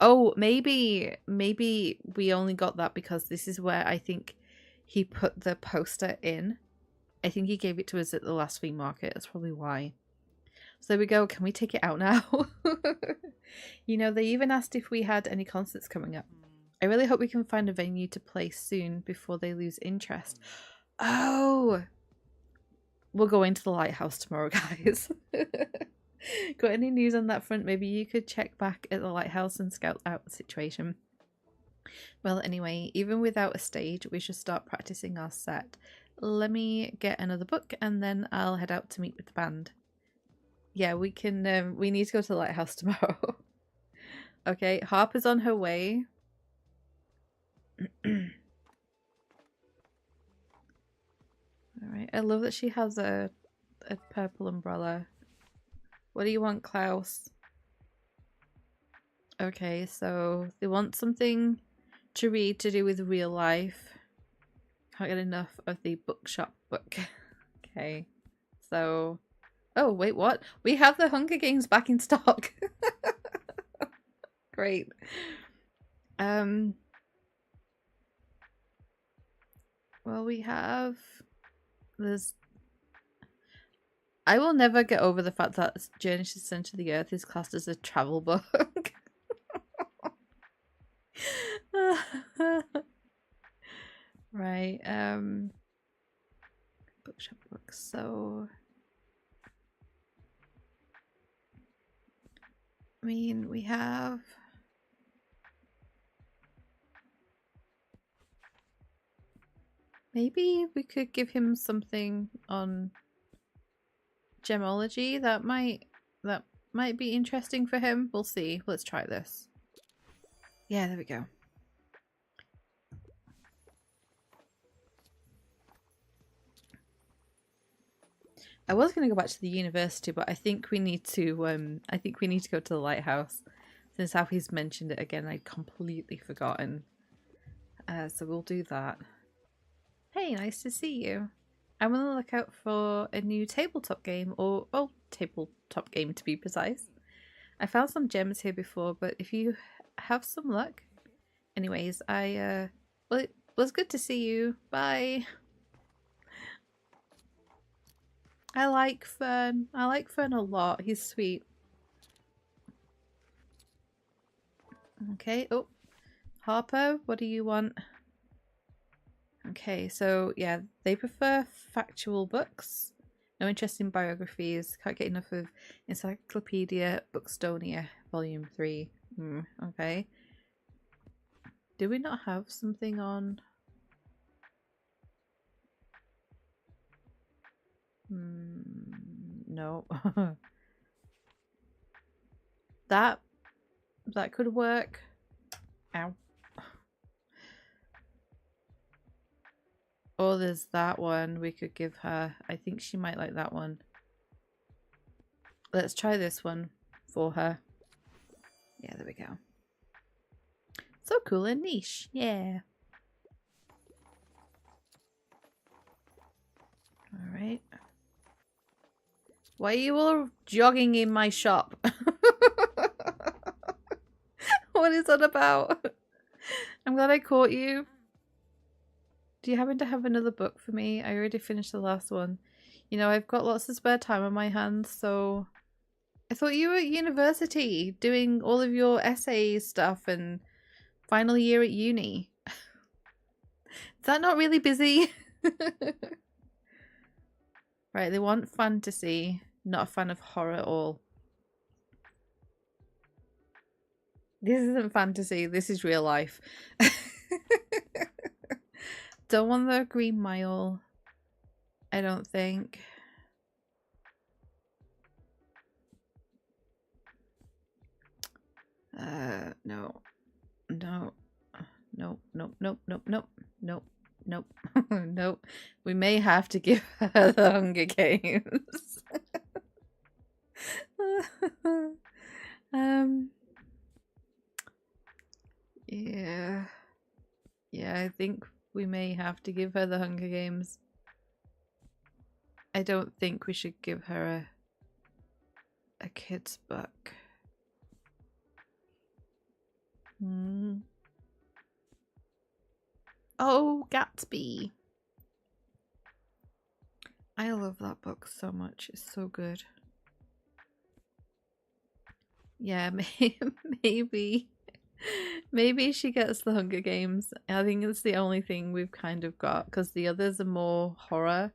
[SPEAKER 1] Oh, maybe we only got that because this is where I think he put the poster in. I think he gave it to us at the last flea market. That's probably why. So there we go. Can we take it out now? You know, they even asked if we had any concerts coming up. I really hope we can find a venue to play soon before they lose interest. Oh! We're going to the Lighthouse tomorrow, guys. Got any news on that front? Maybe you could check back at the Lighthouse and scout out the situation. Well, anyway, even without a stage, we should start practicing our set. Let me get another book and then I'll head out to meet with the band. Yeah, we can, we need to go to the Lighthouse tomorrow. Okay, Harper's on her way. Alright, I love that she has a purple umbrella. What do you want, Klaus? Okay, so they want something to read to do with real life. Can't get enough of the Bookshop book. Okay, so... Oh, wait, what? We have the Hunger Games back in stock. Great. Well, we have... There's... I will never get over the fact that Journey to the Center of the Earth is classed as a travel book. Right, Bookshop books, so... I mean, we have... Maybe we could give him something on gemology that might be interesting for him. We'll see. Let's try this. Yeah, there we go. I was going to go back to the university, but I think we need to go to the Lighthouse. Since Alfie's mentioned it again, I'd completely forgotten. So we'll do that. Hey, nice to see you. I'm on the lookout for a new tabletop game, or tabletop game to be precise. I found some gems here before, but if you have some luck. Anyways, well, it was good to see you. Bye. I like Fern. I like Fern a lot. He's sweet. Okay. Oh, Harper, what do you want? Okay, so yeah, they prefer factual books. No interest in biographies. Can't get enough of Encyclopedia Bookstonia, Volume 3. Okay. Do we not have something on? No. That could work. Ow. Oh, there's that one we could give her. I think she might like that one. Let's try this one for her. Yeah, there we go. So cool and niche. Yeah. Alright. Why are you all jogging in my shop? What is that about? I'm glad I caught you. Do you happen to have another book for me? I already finished the last one. You know, I've got lots of spare time on my hands, so... I thought you were at university, doing all of your essay stuff and final year at uni. Is that not really busy? Right, they want fantasy, not a fan of horror at all. This isn't fantasy, this is real life. don't want the Green Mile. I don't think. No. No. Nope, nope, nope, nope, nope, nope, nope, nope. We may have to give her the Hunger Games. Yeah. Yeah, I think we may have to give her the Hunger Games. I don't think we should give her a kid's book. Oh, Gatsby. I love that book so much. It's so good. Yeah, maybe she gets the Hunger Games. I think it's the only thing we've kind of got, because the others are more horror.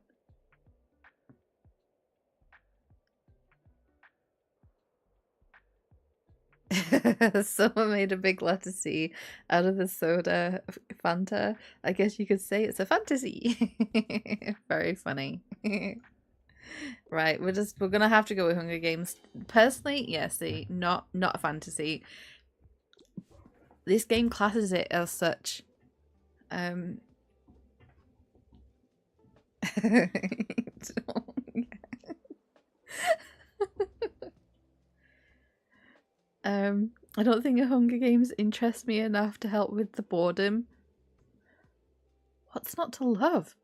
[SPEAKER 1] Someone made a big letter C out of the soda Fanta. I guess you could say it's a fantasy. Very funny. Right, we're gonna have to go with Hunger Games. Personally, yeah, see, not a fantasy. This game classes it as such. I don't think a Hunger Games interests me enough to help with the boredom. What's not to love?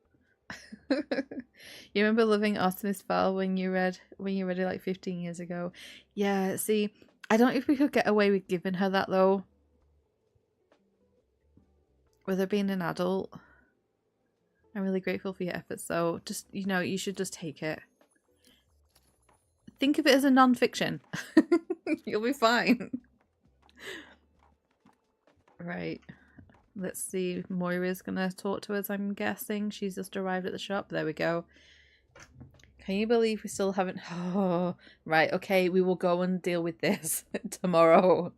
[SPEAKER 1] You remember loving Artemis Fowl when you read it like 15 years ago? Yeah, see, I don't know if we could get away with giving her that though. With her being an adult. I'm really grateful for your efforts, so just, you know, you should just take it. Think of it as a non-fiction. You'll be fine. Right. Let's see. Moira's gonna talk to us, I'm guessing. She's just arrived at the shop. There we go. Can you believe we still haven't... Oh, right. Okay, we will go and deal with this tomorrow.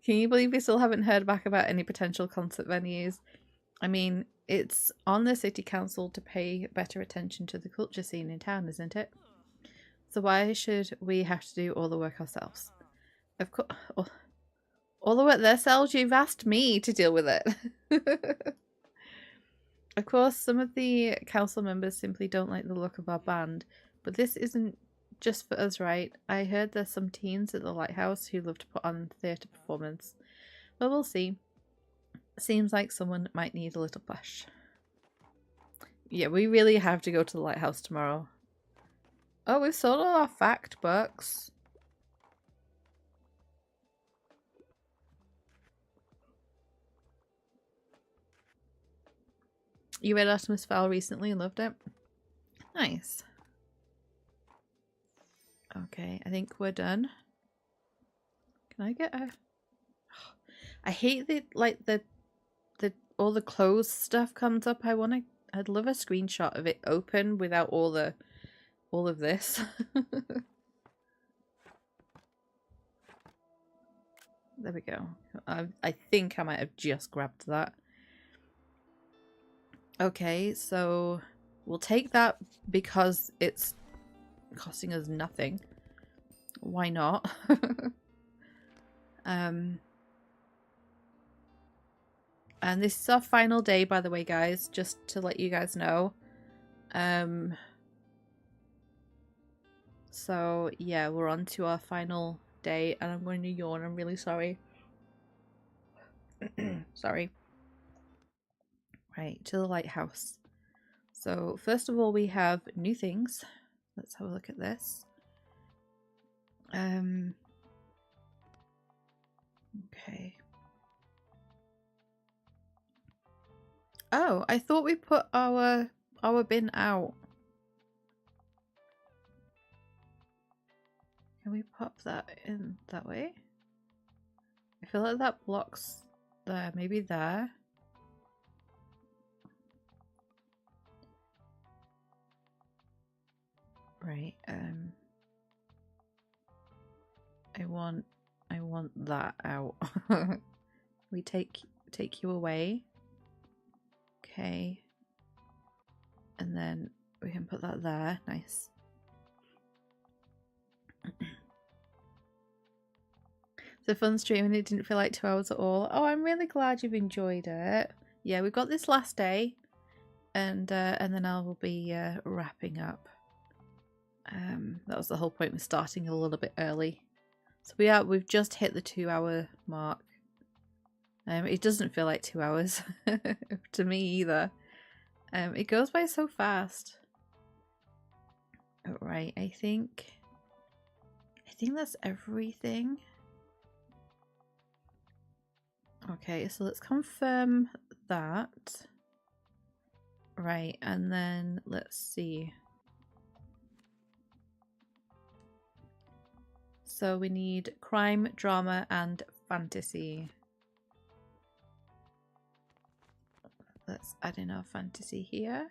[SPEAKER 1] Can you believe we still haven't heard back about any potential concert venues? I mean, it's on the city council to pay better attention to the culture scene in town, isn't it? So why should we have to do all the work ourselves? Of course... All the work themselves, you've asked me to deal with it. Of course, some of the council members simply don't like the look of our band, but this isn't just for us, right? I heard there's some teens at the Lighthouse who love to put on theatre performance. But we'll see. Seems like someone might need a little push. Yeah, we really have to go to the Lighthouse tomorrow. Oh, we've sold all our fact books. You read Artemis Fowl recently and loved it? Nice. Okay, I think we're done. Can I get a... I hate that, like, the all the closed stuff comes up. I'd love a screenshot of it open without all of this. There we go. I think I might have just grabbed that. Okay, so we'll take that because it's costing us nothing. Why not? And this is our final day, by the way, guys, just to let you guys know. So yeah, we're on to our final day, and I'm going to yawn. I'm really sorry. Sorry. Right, to the lighthouse. So first of all, we have new things. Let's have a look at this. Okay. Oh, I thought we put our bin out. Can we pop that in that way? I feel like that blocks there. Maybe there. Right. I want that out. We take you away. Okay. And then we can put that there. Nice. It's a fun stream and it didn't feel like 2 hours at all. Oh, I'm really glad you've enjoyed it. Yeah, we've got this last day, and then I will be wrapping up. That was the whole point with starting a little bit early. So we've just hit the 2 hour mark. It doesn't feel like 2 hours to me either. It goes by so fast. Right, I think that's everything. Okay, so let's confirm that. Right, and then let's see. So we need crime, drama, and fantasy. Let's add in our fantasy here.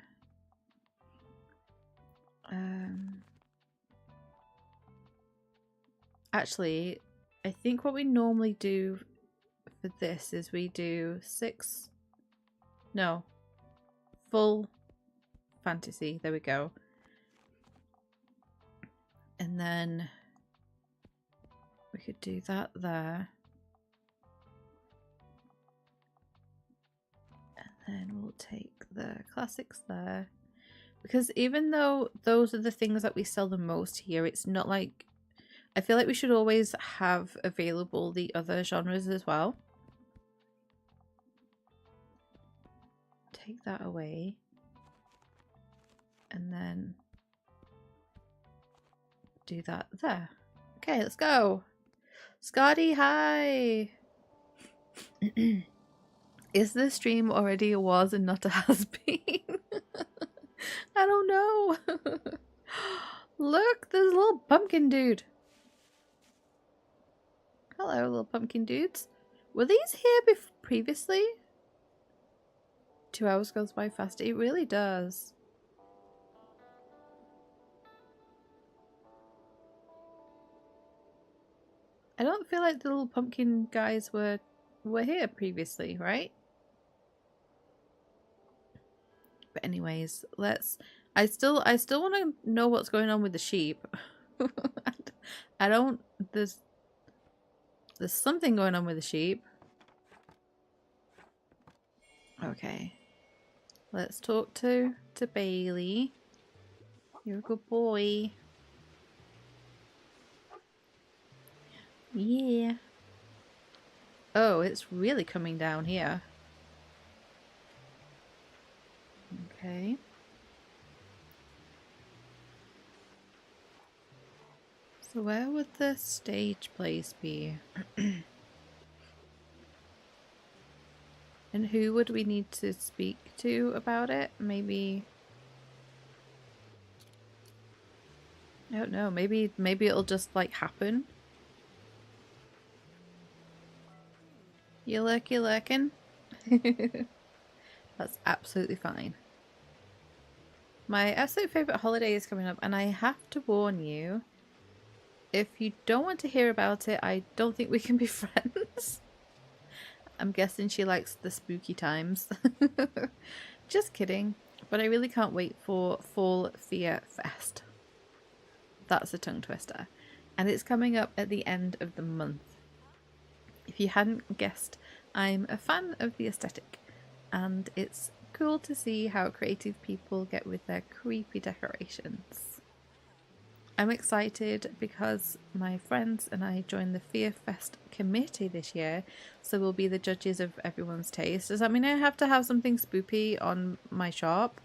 [SPEAKER 1] Actually, I think what we normally do for this is we do full fantasy. There we go. And then we could do that there. And then we'll take the classics there. Because even though those are the things that we sell the most here, it's not like... I feel like we should always have available the other genres as well. Take that away. And then do that there. Okay, let's go. Scotty, hi! Is the stream already a was and not a has been? I don't know. Look, there's a little pumpkin dude. Hello, little pumpkin dudes. Were these here previously? 2 hours goes by fast. It really does. I don't feel like the little pumpkin guys were here previously, right? But anyways, I still want to know what's going on with the sheep. I don't. There's something going on with the sheep. Okay, let's talk to Bailey. You're a good boy. Yeah. Oh, it's really coming down here. Okay. So where would the stage place be? And who would we need to speak to about it? Maybe... I don't know. Maybe it'll just like happen. You lurking? That's absolutely fine. My absolute favourite holiday is coming up, and I have to warn you, if you don't want to hear about it, I don't think we can be friends. I'm guessing she likes the spooky times. Just kidding. But I really can't wait for Fall Fear Fest. That's a tongue twister. And it's coming up at the end of the month. If you hadn't guessed, I'm a fan of the aesthetic, and it's cool to see how creative people get with their creepy decorations. I'm excited because my friends and I joined the Fear Fest committee this year, so we'll be the judges of everyone's taste. Does that mean I have to have something spoopy on my shop?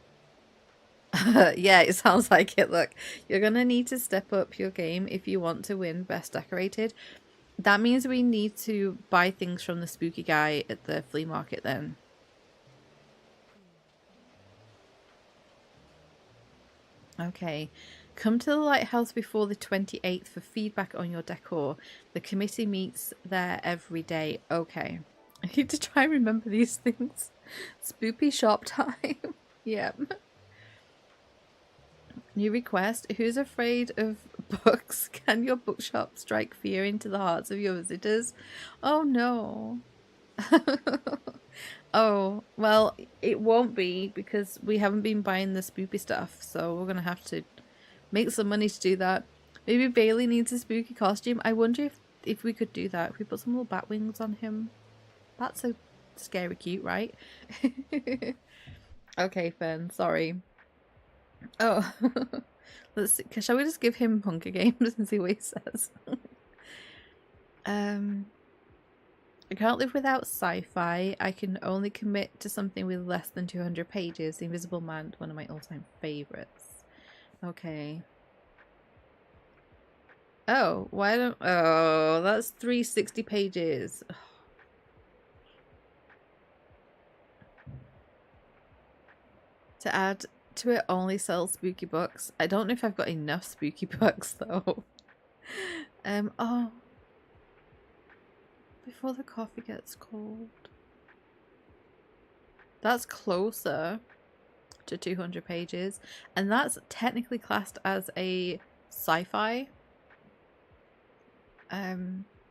[SPEAKER 1] Yeah, it sounds like it. Look, you're gonna need to step up your game if you want to win Best Decorated. That means we need to buy things from the spooky guy at the flea market then. Okay. Come to the lighthouse before the 28th for feedback on your decor. The committee meets there every day. Okay. I need to try and remember these things. Spoopy shop time. Yep. New request. Who's afraid of books? Can your bookshop strike fear into the hearts of your visitors? Oh no. Oh, well, it won't be because we haven't been buying the spoopy stuff, so we're gonna have to make some money to do that. Maybe Bailey needs a spooky costume. I wonder if we could do that. If we put some little bat wings on him. That's so scary cute, right? Okay, Fern, sorry. Oh, let's see. Shall we just give him Hunger Games and see what he says? I can't live without sci-fi. I can only commit to something with less than 200 pages. The Invisible Man, one of my all-time favorites. Okay. Oh, why don't... Oh, that's 360 pages. To add to it, only sells spooky books. I don't know if I've got enough spooky books, though. Oh. Before the coffee gets cold. That's closer to 200 pages. And that's technically classed as a sci-fi.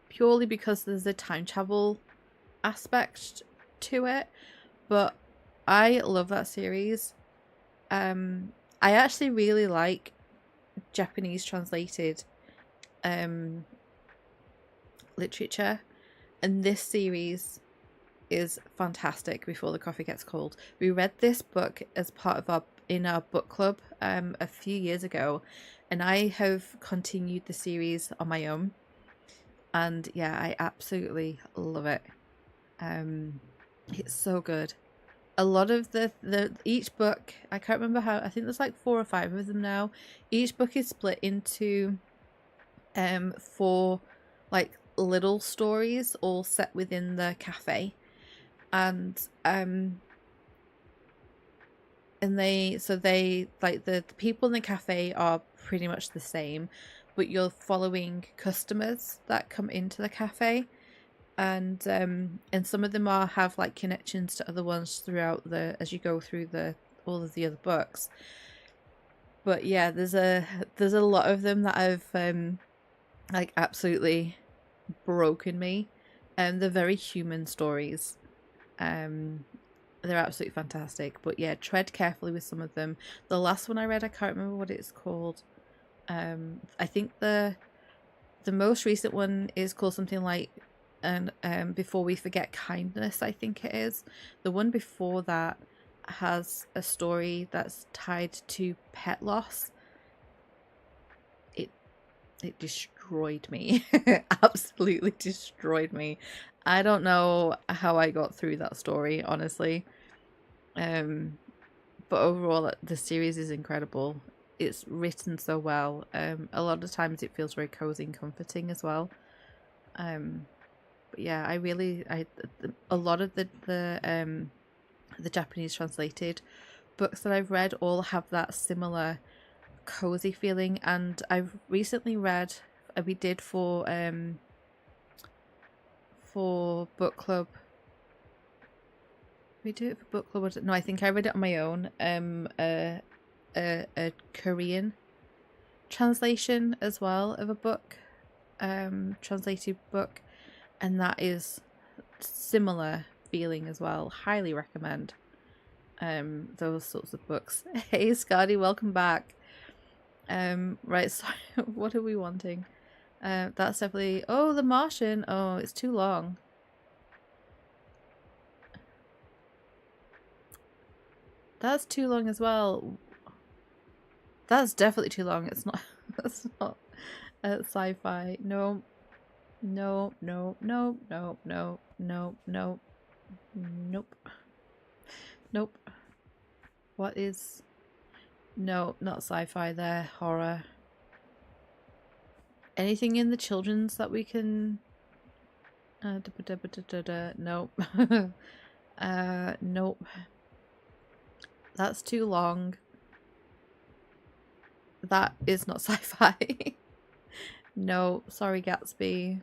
[SPEAKER 1] Purely because there's a time travel aspect to it. But I love that series. I actually really like Japanese translated literature. And this series is fantastic. Before the Coffee Gets Cold. We read this book as part of our book club a few years ago, and I have continued the series on my own. And yeah, I absolutely love it. It's so good. A lot of each book, I can't remember how, I think there's like 4 or 5 of them now. Each book is split into 4 like little stories all set within the cafe. And they like the people in the cafe are pretty much the same, but you're following customers that come into the cafe, and some of them have like connections to other ones throughout as you go through all of the other books. But yeah, there's a lot of them that have like absolutely broken me. They're very human stories. They're absolutely fantastic. But yeah, tread carefully with some of them. The last one I read, I can't remember what it's called. I think the most recent one is called something like Before We Forget Kindness, I think it is. The one before that has a story that's tied to pet loss. It destroyed me. Absolutely destroyed me. I don't know how I got through that story, honestly. But overall, the series is incredible. It's written so well. A lot of times it feels very cozy and comforting as well. But yeah, a lot of the Japanese translated books that I've read all have that similar cozy feeling. And I've recently read, we did for book club. We do it for book club. No, I think I read it on my own. A Korean translation as well of a book, translated book, and that is similar feeling as well. Highly recommend those sorts of books. Hey Scardy, welcome back. Right, sorry, what are we wanting? That's definitely... Oh, The Martian. Oh, it's too long. That's too long as well. That's definitely too long. It's not... That's not sci-fi. No. No, no, no, no, no, no, no. Nope. Nope. What is... No, not sci-fi there. Horror. Anything in the children's that we can... Nope. Nope. That's too long. That is not sci-fi. No, sorry Gatsby.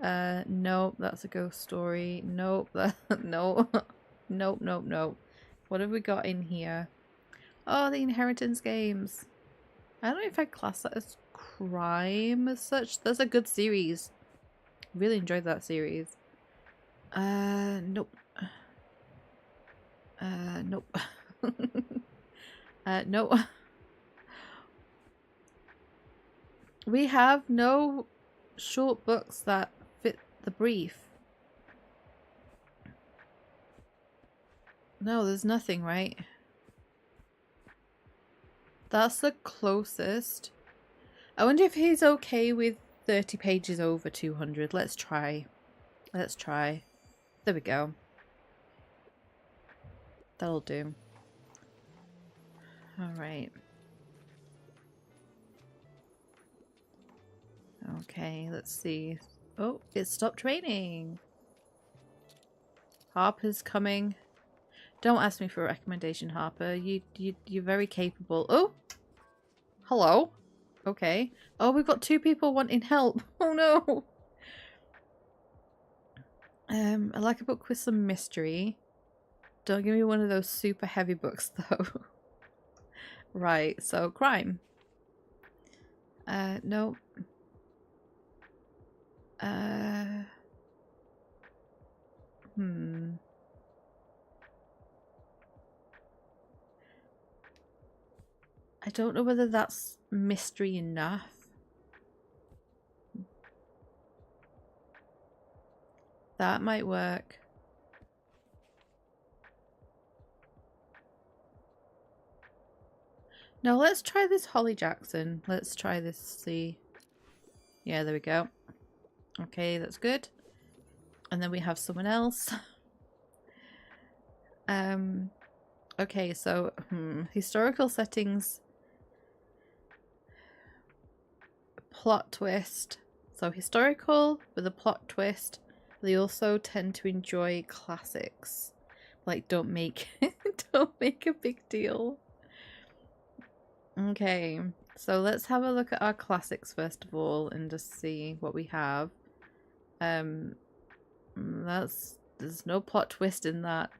[SPEAKER 1] Nope, that's a ghost story. Nope, no. Nope, nope, nope. What have we got in here? Oh, the Inheritance games. I don't know if I'd class that as crime as such. That's a good series. Really enjoyed that series. Nope. Nope. No. We have no short books that fit the brief. No, there's nothing, right? That's the closest. I wonder if he's okay with 30 pages over 200. Let's try. Let's try. There we go. That'll do. Alright. Okay, let's see. Oh, it stopped raining. Harper's coming. Don't ask me for a recommendation, Harper. You're very capable. Oh! Hello. Okay. Oh, we've got 2 people wanting help. Oh no! I like a book with some mystery. Don't give me one of those super heavy books though. Right, so crime. No. I don't know whether that's mystery enough. That might work. No, let's try this Holly Jackson. Let's try this, see. Yeah, there we go. Okay, that's good. And then we have someone else. Okay, so historical settings, plot twist. So historical with a plot twist. They also tend to enjoy classics. Like, don't make don't make a big deal. Okay, so let's have a look at our classics first of all and just see what we have. There's no plot twist in that.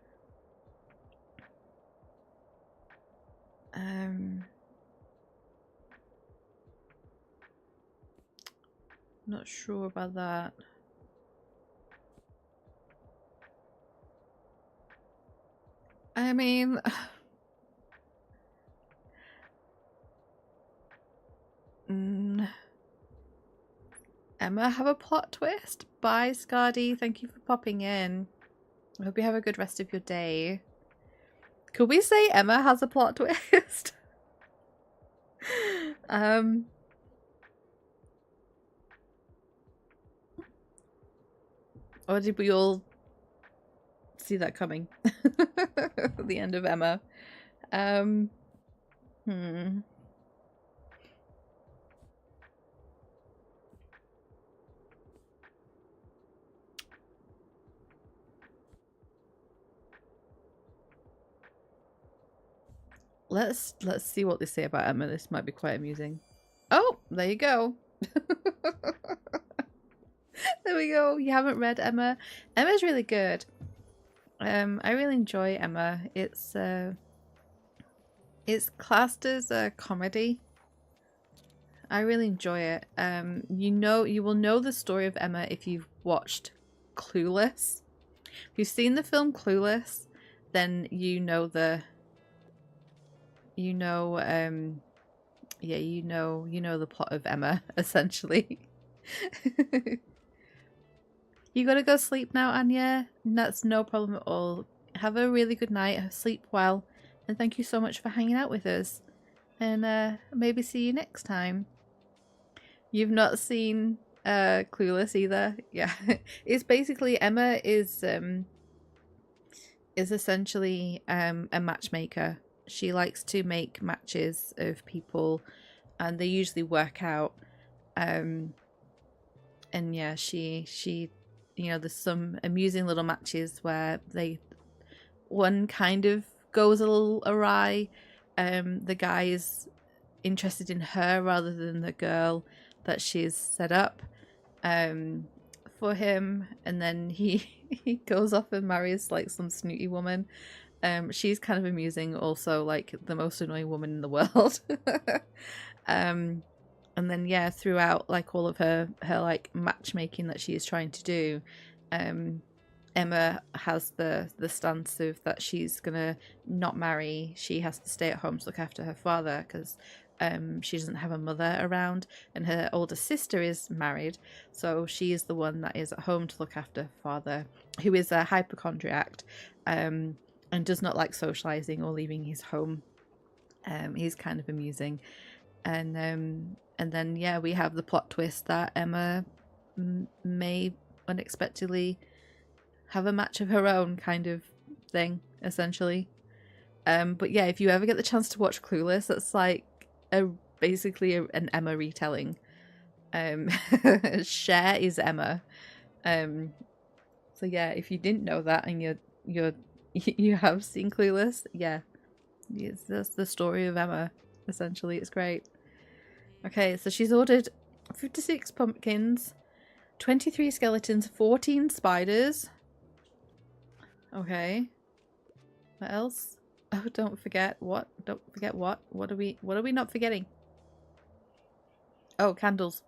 [SPEAKER 1] Not sure about that. I mean, Emma have a plot twist? Bye, Scardy. Thank you for popping in. I hope you have a good rest of your day. Could we say Emma has a plot twist? Or did we all see that coming? The end of Emma. Let's see what they say about Emma. This might be quite amusing. Oh, there you go. There we go. You haven't read Emma. Emma's really good. I really enjoy Emma. It's classed as a comedy. I really enjoy it. You will know the story of Emma if you've watched Clueless. If you've seen the film Clueless, then you know the plot of Emma, essentially. You gotta go sleep now, Anya. That's no problem at all. Have a really good night, sleep well, and thank you so much for hanging out with us. And maybe see you next time. You've not seen Clueless either? Yeah. It's basically Emma is essentially a matchmaker. She likes to make matches of people, and they usually work out. And yeah, she there's some amusing little matches where one kind of goes a little awry. The guy is interested in her rather than the girl that she's set up for him, and then he goes off and marries like some snooty woman. She's kind of amusing, also like the most annoying woman in the world. And then yeah, throughout like all of her like matchmaking that she is trying to do, Emma has the stance of that she's gonna not marry. She has to stay at home to look after her father because she doesn't have a mother around, and her older sister is married, so she is the one that is at home to look after her father, who is a hypochondriac, and does not like socializing or leaving his home. He's kind of amusing, and then yeah, we have the plot twist that Emma may unexpectedly have a match of her own, kind of thing, essentially. But yeah, if you ever get the chance to watch Clueless, that's like basically an Emma retelling. Cher is Emma. So yeah, if you didn't know that and you have seen Clueless, yeah, that's the story of Emma. Essentially, it's great. Okay, so she's ordered 56 pumpkins, 23 skeletons, 14 spiders. Okay. What else? Oh, don't forget what? Don't forget what? What are we not forgetting? Oh, candles.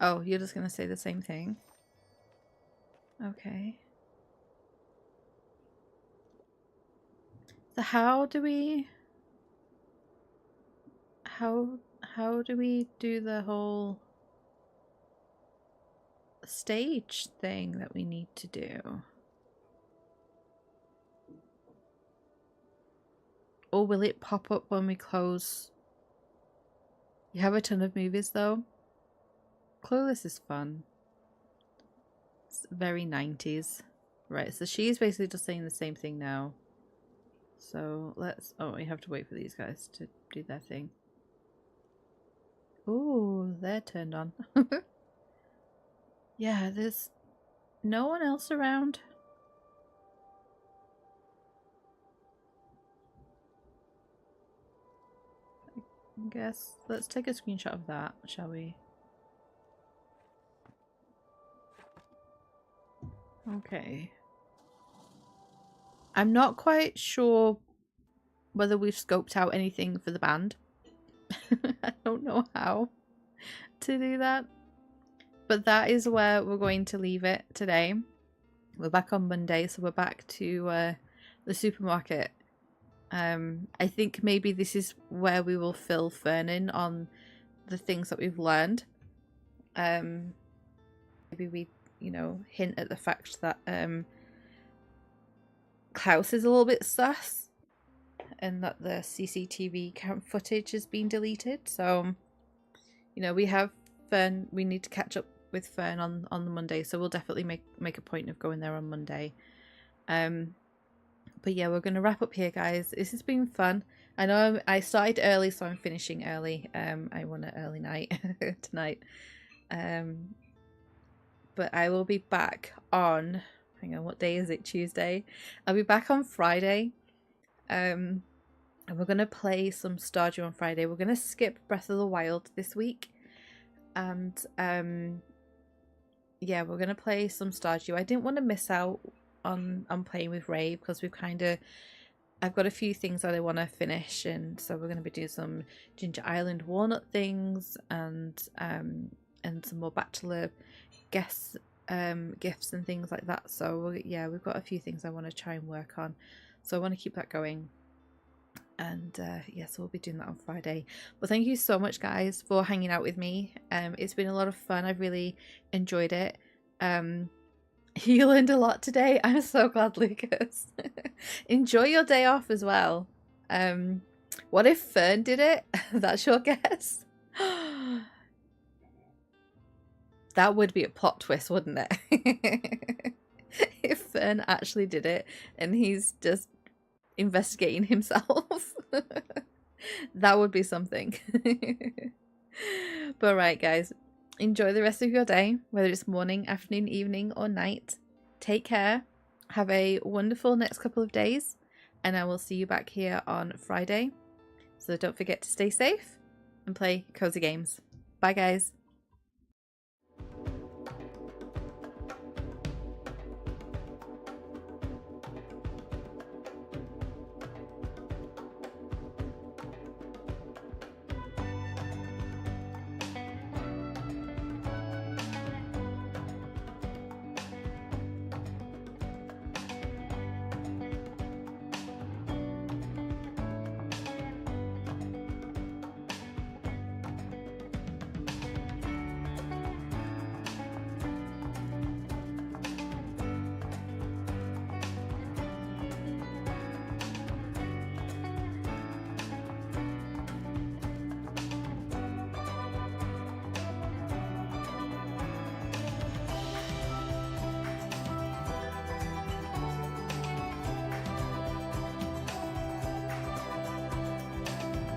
[SPEAKER 1] Oh, you're just gonna say the same thing. Okay. So how do we do the whole stage thing that we need to do? Or will it pop up when we close? You have a ton of movies though. Clueless is fun. It's very 90s. Right, so she's basically just saying the same thing now. So let's... Oh, we have to wait for these guys to do their thing. Ooh, they're turned on. Yeah, there's no one else around. I guess let's take a screenshot of that, shall we? Okay. I'm not quite sure whether we've scoped out anything for the band. I don't know how to do that. But that is where we're going to leave it today. We're back on Monday, so we're back to the supermarket. I think maybe this is where we will fill Fern in on the things that we've learned. Maybe we, hint at the fact that Klaus is a little bit sus, and that the CCTV cam footage has been deleted. So, we have Fern. We need to catch up with Fern on the Monday, so we'll definitely make a point of going there on Monday. But yeah, we're gonna wrap up here, guys. This has been fun. I know I started early, so I'm finishing early. I want an early night tonight. But I will be back on... Hang on, what day is it? Tuesday. I'll be back on Friday. And we're gonna play some Stardew on Friday. We're gonna skip Breath of the Wild this week. And yeah, we're gonna play some Stardew. I didn't want to miss out on playing with Ray because I've got a few things that I want to finish, and so we're going to be doing some Ginger Island walnut things and some more bachelor guest gifts and things like that. So yeah, we've got a few things I want to try and work on, so I want to keep that going. And yeah, so we'll be doing that on Friday. But thank you so much, guys, for hanging out with me. It's been a lot of fun. I've really enjoyed it. You learned a lot today. I'm so glad, Lucas. Enjoy your day off as well. What if Fern did it? That's your guess? That would be a plot twist, wouldn't it? If Fern actually did it and he's just investigating himself. That would be something. But right, guys. Enjoy the rest of your day, whether it's morning, afternoon, evening, or night. Take care. Have a wonderful next couple of days, and I will see you back here on Friday. So don't forget to stay safe and play cozy games. Bye, guys.